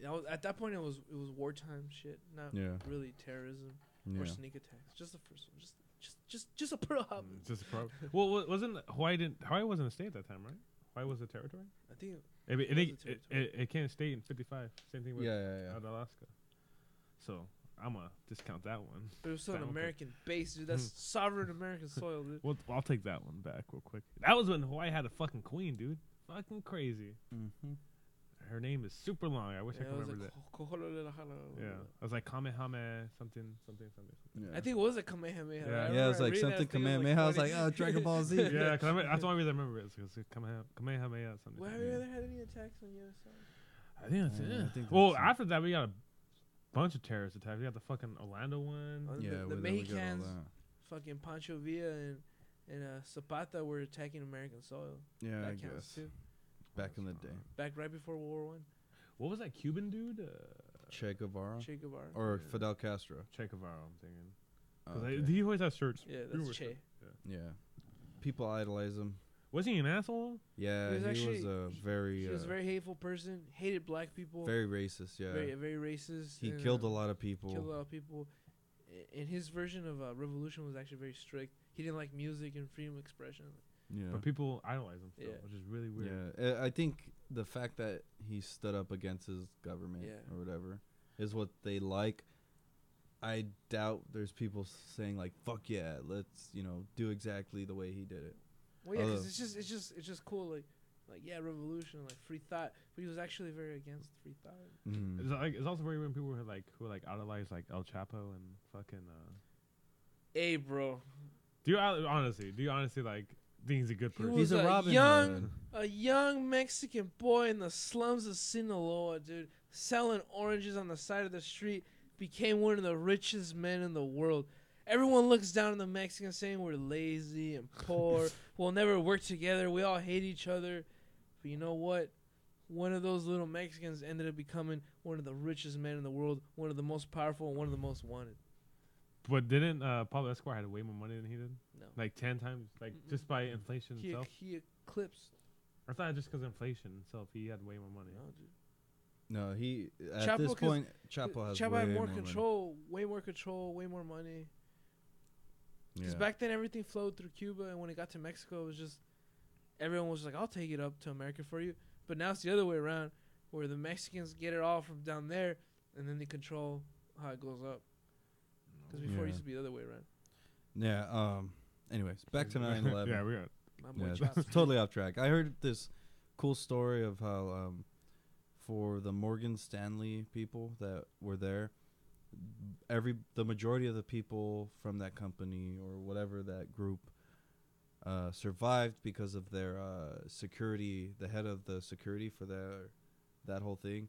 god. At that point, it was wartime shit, not yeah, really terrorism yeah. or sneak attacks. Just the first one, just a Pearl Harbor. Just a problem. Well, wasn't Hawaii wasn't a state at that time, right? Hawaii was a territory. I think It was a territory. it can't stay in 55. Same thing with Yeah. out Alaska. So I'm gonna discount that one. it was still an That one could- American base, dude. That's sovereign American soil, dude. Well, I'll take that one back real quick. That was when Hawaii had a fucking queen, dude. Fucking crazy. Mm-hmm. Her name is super long. I wish I Yeah, could it was remember that. like Yeah, it was like Kamehameha something. Yeah. I think it was a Kamehameha. Yeah. I Yeah, remember it was like reading that something thing, it Kamehameha. I was funny. like, oh, Dragon Ball Z. Yeah, cause that's the only reason I remember it. It's Kamehameha something. Well, have you ever had any attacks on US side? I think that's Yeah, it. I think Well, that's it. after that we got a bunch of terrorist attacks. We got the fucking Orlando one. Oh, Yeah, the well, then we got all Mexicans, that. fucking Pancho Villa and Zapata were attacking American soil. Yeah, I That counts guess. too. Back in the day. Back right before World War One. What was that Cuban dude? Che Guevara? Che Guevara. Or Yeah. Fidel Castro? Che Guevara, I'm thinking. 'Cause Okay. he always has shirts. Yeah, He that's wears Che. shirts. Yeah. People idolize him. Was he an asshole? Yeah, He was he was actually- a very, He was a very hateful person. Hated black people. very racist. Yeah, very racist. he and, killed a lot of people. Killed a lot of people. And his version of revolution was actually very strict. He didn't like music and freedom of expression. Yeah, But people idolize him still, Yeah. which is really weird. yeah. I think the fact that he stood up against his government Yeah. or whatever is what they like. I doubt there's people saying like, "Fuck yeah, let's do exactly the way he did it." Well, yeah, 'cause Although- it's just cool. Like yeah, revolution, like free thought. But he was actually very against free thought. Mhm. It's also very weird when people who idolize like El Chapo and fucking. Hey, bro. Do you honestly like think he's a good He person? He's was a a Robin young- Hood. A young Mexican boy in the slums of Sinaloa, dude, selling oranges on the side of the street, became one of the richest men in the world. Everyone looks down on the Mexicans saying we're lazy and poor. We'll never work together. We all hate each other. But you know what? One of those little Mexicans ended up becoming one of the richest men in the world, one of the most powerful, and one of the most wanted. But didn't Pablo Escobar had way more money than he did? No. Like 10 times, like Mm-mm. just by inflation He, itself. he eclipsed. I thought just because of inflation itself, he had way more money. No, dude. No, he at Chapo, this 'cause point, Chapo has Chapo way had more money. control, way more money. Because Yeah. back then everything flowed through Cuba, and when it got to Mexico, it was just everyone was like, "I'll take it up to America for you." But now it's the other way around, where the Mexicans get it all from down there, and then they control how it goes up. Because before it Yeah. used to be the other way around. Yeah. Anyways, back to 9/11. Yeah, we got. My boy Yeah, Chop. it's totally off track. I heard this cool story of how for the Morgan Stanley people that were there, the majority of the people from that company or whatever that group survived because of their security. The head of the security for that whole thing.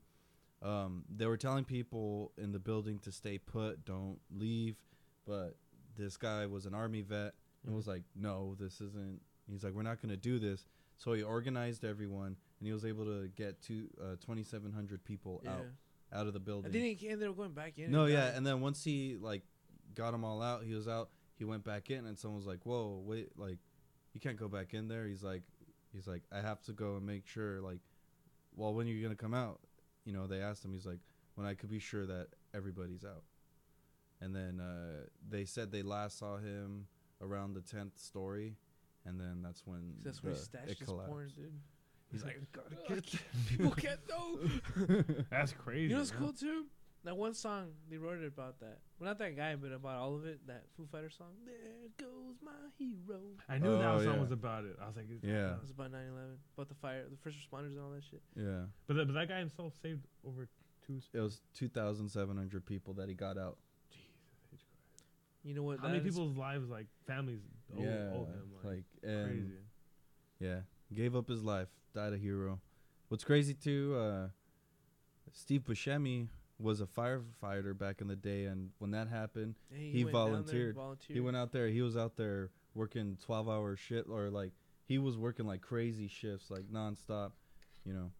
They were telling people in the building to stay put, don't leave, but this guy was an army vet and was like, no, this isn't. He's like, we're not going to do this. So he organized everyone, and he was able to get 2,700 people Yeah. out of the building. And then he ended up going back in. No, and yeah, died. and then once he got them all out, he was out. He went back in, and someone was like, "Whoa, wait, you can't go back in there." He's like, I have to go and make sure, well, when are you gonna come out? They asked him. He's like, when I could be sure that everybody's out. And then they said they last saw him around the 10th story, and then that's when That's where he stashed his porn, dude. He's like, People can't know. That's crazy. You know what's man. cool too? That one song they wrote it about that. Well, not that guy, but about all of it. That Foo Fighters song. There goes my hero. I knew Oh, that song yeah. was about it. I was like, Yeah. It was about 9/11, about the fire, the first responders and all that shit. yeah. But that guy himself saved over two. It was 2,700 people that he got out. Jesus H. Christ. You know what? How many that is- people's lives, like families, owe him? like and crazy. yeah, gave up his life, died a hero. What's crazy too, Steve Buscemi was a firefighter back in the day, and when that happened, Hey, he went down there and volunteered. volunteered. he went out there. He was out there working 12-hour shit, or like he was working like crazy shifts, like nonstop, you know,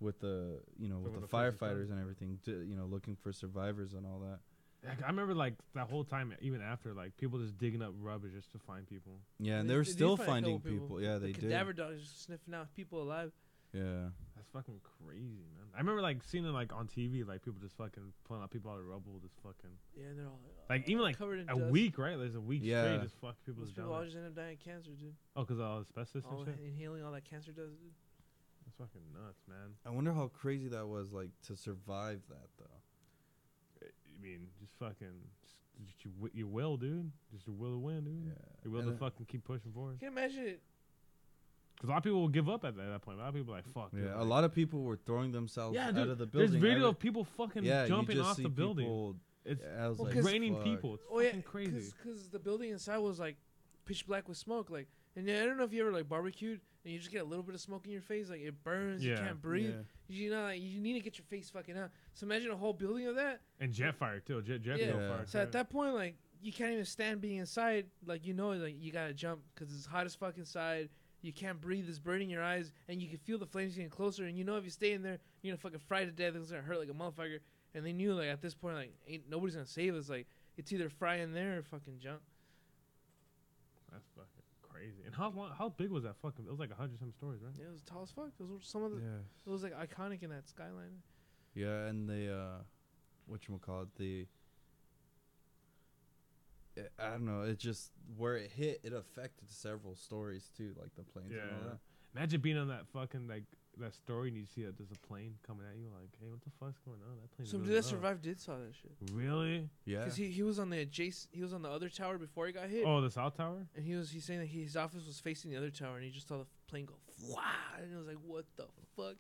with the with the the first firefighters and everything, looking for survivors and all that. Like, I remember like that whole time, even after, like people just digging up rubbish just to find people. Yeah, and They- they were they did still find a finding couple people. Yeah, they the did. cadaver dogs just sniffing out people alive. Yeah. That's fucking crazy, man. I remember like seeing it like on TV, like people just fucking pulling out people out of rubble, just fucking Yeah, and they're all like even like covered in a dust. week, right? There's a week Yeah. straight, just fuck people Most just people down all there. just end up dying of cancer, dude. Oh, because all asbestos All and shit. inhaling all that cancer does, dude. That's fucking nuts, man. I wonder how crazy that was, like, to survive that, though. I mean, just fucking, just your will, dude. Just your will to win, dude. Yeah. Your will And to fucking keep pushing forward. I can't imagine it. Because a lot of people will give up at that point. A lot of people are like, fuck. dude, Yeah, a like- lot of people were throwing themselves Yeah, out dude. of the There's building. video of people fucking you jumping just off see the building. people- It's I was Well, like, 'cause- raining fuck. people. It's Oh yeah, fucking crazy. because the building inside was like pitch black with smoke, like. And yeah, I don't know if you ever like barbecued and you just get a little bit of smoke in your face, like it burns, you Yeah. can't breathe. Yeah. You know, like, you need to get your face fucking out. So imagine a whole building of that. And jet fire too. Jet Yeah. fuel Yeah. fire. So at that point, like you can't even stand being inside. Like like you gotta jump because it's hot as fuck inside. You can't breathe. It's burning your eyes, and you can feel the flames getting closer. And you know if you stay in there, you're gonna fucking fry to death. It's gonna hurt like a motherfucker. And they knew like at this point, like ain't nobody's gonna save us. Like it's either fry in there or fucking jump. That's fucking crazy. And how big was that fucking? It was like 100-some stories, right? Yeah, it was tall as fuck. Those were some of the. Yeah. It was like iconic in that skyline. Yeah, and they, whatchamacallit, I don't know, it just, where it hit, it affected several stories too, like the planes and all Yeah. that. Imagine being on that fucking like that story and you see that there's a plane coming at you. Like, hey, what the fuck's going on? That plane. Some dude that survived did saw that shit. Really? Yeah. Cause he was on the he was on the other tower before he got hit. Oh, the South Tower. And he's saying that his office was facing the other tower, and he just saw the plane go fly, and it was like, what the fuck?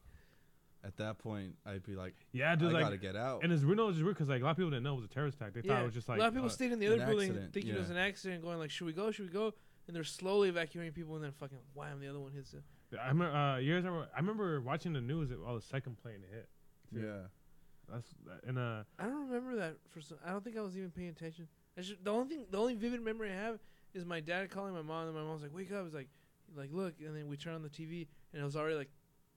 At that point, I'd be like, Yeah, dude. I Like, gotta get out. and it's weird because like a lot of people didn't know it was a terrorist attack. They thought it was just like a lot of people stayed in the an other building accident, thinking it was yeah. an accident, going like, should we go? Should we go? And they're slowly evacuating people, and then fucking wham, the other one hits it. I remember I remember watching the news. The second plane hit. too. Yeah. That's and I don't remember that for some. I don't think I was even paying attention. The only vivid memory I have is my dad calling my mom, and my mom was like, "Wake up!" I was like, look, and then we turn on the TV, and it was already like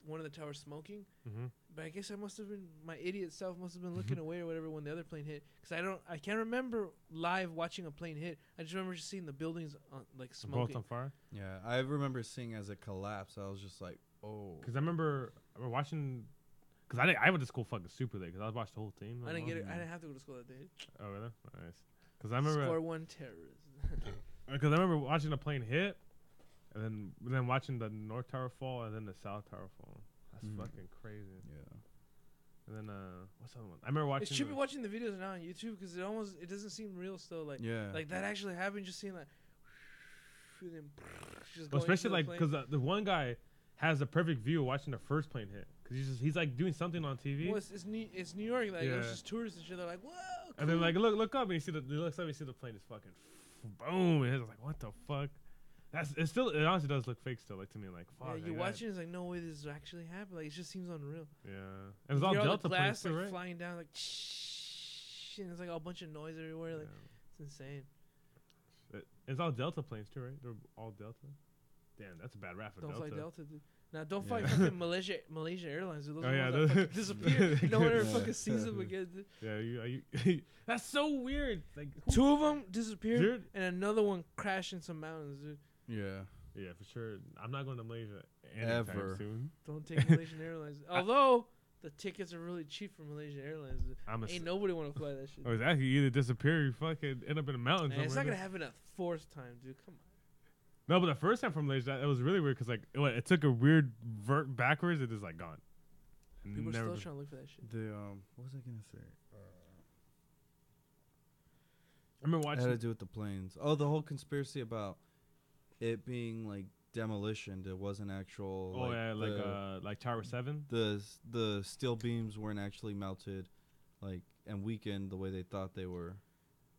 one of the towers smoking. Mhm. But I guess I must have been my idiot self must have been looking away or whatever when the other plane hit, because I can't remember live watching a plane hit. I just remember just seeing the buildings like both smoking. on fire. Yeah. I remember seeing as it collapsed, I was just like, oh. Because I remember watching. Because I went to school fucking super late. Because I watched the whole thing. I didn't get it. I didn't have to go to school that day. Oh really? Nice. Because I remember. Score one terrorist. Because I remember watching the plane hit, and then watching the North Tower fall, and then the South Tower fall. That's Mhm. fucking crazy. Yeah. And then what's the other one? I remember watching. It should be watching the videos now on YouTube because it doesn't seem real still. Like Yeah. like that actually happened. Just seeing like, and then just Well, going especially like into the because the one guy has a perfect view of watching the first plane hit because he's like doing something on TV. plane. Well, it's New York. Like it was Yeah. just tourists and shit. They're like, whoa. Cool. And then like look up and you see he looks up and you see the plane is fucking boom. And it's like what the fuck. It honestly does look fake still, like to me, like fuck. Yeah, like you that. watching it's like no way this is actually happening. Like it just seems unreal. Yeah, and it's all You hear the Delta planes glass too, like right? flying down like, and it's like a bunch of noise everywhere. Like it's insane. It's all Delta planes too, right? They're all Delta. Damn, that's a bad rap for Don't Delta. fly Delta, dude. Now don't Yeah. fly fucking Malaysia Airlines. Dude. Those Oh, are yeah, the ones that those- fucking disappear. No one ever Yeah. fucking sees them again. Dude. Yeah, you that's so weird. Like Two of them disappeared, Dude. and another one crashed in some mountains, dude. Yeah. Yeah, for sure. I'm not going to Malaysia anytime Ever. soon. Don't take Malaysian Airlines. Although the tickets are really cheap for Malaysia Airlines. Ain't Nobody want to fly that shit. Oh, exactly. You either disappear or you fucking end up in a mountain Man, it's not somewhere. gonna happen a fourth time, dude. Come on. No, but the first time from Malaysia, it was really weird because like it took a weird vert backwards. It is like gone. People are Never still been- trying to look for that shit. The what was I gonna say? I remember It had watching. to do with the planes. Oh, the whole conspiracy about it being like demolitioned. It wasn't actual. Oh yeah, like Tower 7. The steel beams weren't actually melted, like and weakened the way they thought they were.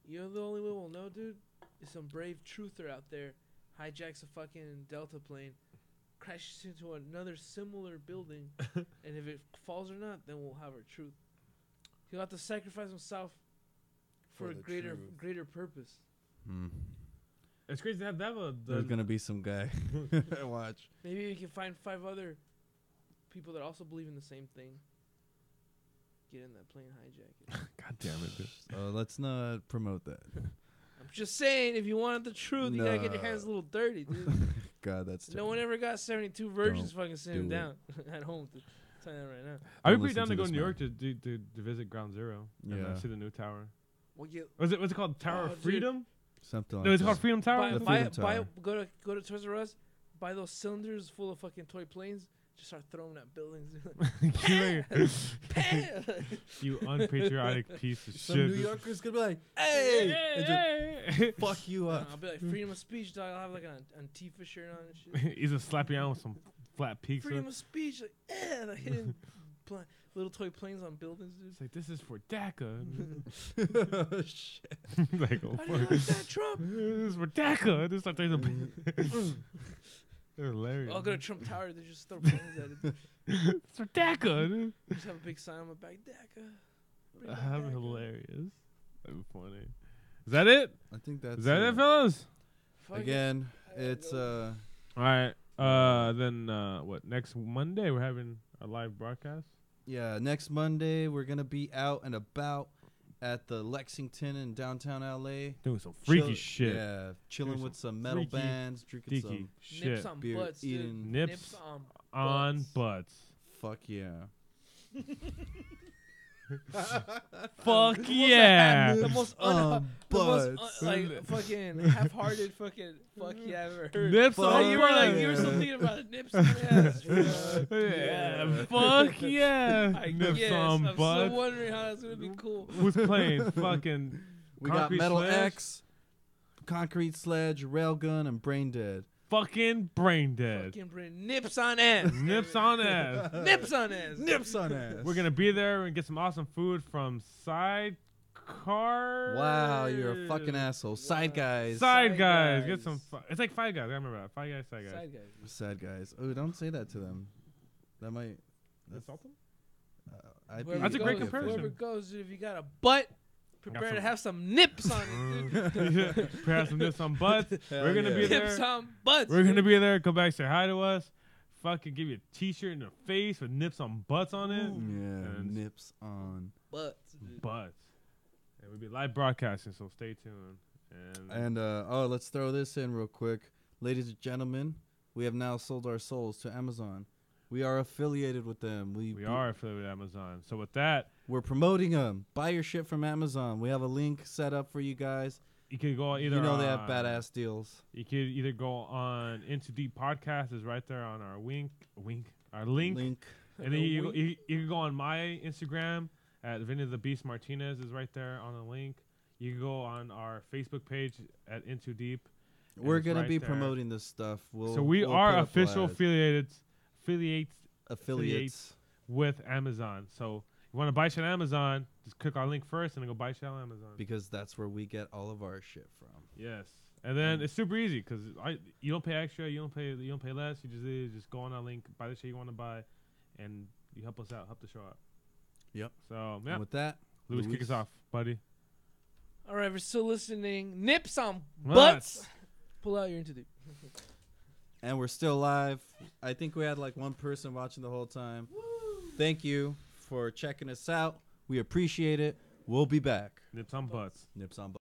You know the only way we'll know, dude, is some brave truther out there hijacks a fucking Delta plane, crashes into another similar building, and if it falls or not, then we'll have our truth. He'll have to sacrifice himself for a the greater purpose. It's crazy to have that. There's gonna be some guy. Watch. Maybe we can find 5 other people that also believe in the same thing. Get in that plane, hijack it. God damn it, dude. Let's not promote that. I'm just saying, if you wanted the truth, you gotta get your hands a little dirty, dude. God, that's No one ever got 72 virgins Don't fucking sitting do it. down at home. To tell you that right now. I'd Don't be pretty down listen to to go to this New man. York to visit Ground Zero. And Yeah. see the new tower. Well, you What's it called? Tower Oh, of dude. Freedom? Something like No, it's that. called Freedom Tower. The buy, Freedom buy, Tower. go to Toys R Us, buy those cylinders full of fucking toy planes. Just start throwing at buildings. You unpatriotic piece of Some shit. New Yorkers gonna be like, "Hey!" and just Hey. fuck you up. I'll be like freedom of speech, dog. I'll have like an Antifa shirt on and shit. He's just slap you out with some flat peaks. Freedom of speech, like hitting little toy planes on buildings, dude. It's like, this is for DACA. Oh, shit. Like, oh, How do you fuck. like that, Trump? This is for DACA. This is like there's a. They're hilarious. I'll go to Trump Tower. They just throw planes at it. It's for DACA. Dude. Just have a big sign on my back, DACA. Bring back I'm DACA. hilarious. That'd be funny. Is that it? I think that's Is that it, fellas? Fuck it. Again, I gotta it's go. All right. Then what? Next Monday we're having a live broadcast. yeah. Next Monday we're gonna be out and about at the Lexington in downtown LA. Doing some freaky Chill- shit. Yeah, chilling Doing with some some metal freaky, bands, drinking Freaky some shit. Nips on beer, butts, dude. eating. Nips on on butts. Fuck yeah. Fuck yeah. The most Butts. like fucking half-hearted fucking fuck yeah I've ever heard. Nips Fuck on you were like butts. you were still thinking about nips on ass. Yeah, fuck yeah. I Nips guess. on I'm butts. so wondering how that's gonna be cool. Who's playing? Fucking We got Concrete Metal Sledge? X, Concrete Sledge, Railgun, and Brain Dead. fucking brain dead. Fucking bring nips on ass. Nips on ass. Nips on ass. Nips on ass. We're gonna be there and get some awesome food from Sidecar. Wow, you're a fucking asshole. Side guys. Side Side guys. Guys. Get some. It's like Five Guys. I remember that. Five Guys. Side Guys. Side guys. Sad guys. Oh, don't say that to them. That might. Insult them? I'd Whoever That's a great goes- comparison. Whoever goes, dude, if you got a butt, prepare to some- have some nips on it. Dude. Perhaps some nips on butts. We're gonna be yeah. Nips there. on butts. We're gonna be there. Come back, say hi to us. Fucking give you a T-shirt in the face with nips on butts on it. Yeah, And- nips on. butts. Dude. Butts. And we'll be live broadcasting, so stay tuned. And And let's throw this in real quick, ladies and gentlemen. We have now sold our souls to Amazon. We are affiliated with them. we are affiliated with Amazon. So with that, We're promoting them. Buy your shit from Amazon. We have a link set up for you guys. you could go either. You know they have on- badass deals. You could either go on Into Deep Podcast is right there on our our link. And then you can go on my Instagram at Vinny the Beast Martinez is right there on the link. You can go on our Facebook page at Into Deep. and We're it's gonna right be there. promoting this stuff. So we we'll are put up official ads. affiliates with Amazon. So you want to buy shit on Amazon, just click our link first and then go buy shit on Amazon. because that's where we get all of our shit from. Yes. And then it's super easy because you don't pay extra, you don't pay less. You just go on our link, buy the shit you want to buy, and you help us out, help the show out. Yep. So yeah, And with that, Luis, kick us off, buddy. All right, if you're still listening, nips on What? butts. Pull out your into deep. And we're still live. I think we had like one person watching the whole time. Thank you for checking us out. We appreciate it. We'll be back. Nips on butts. Nips on.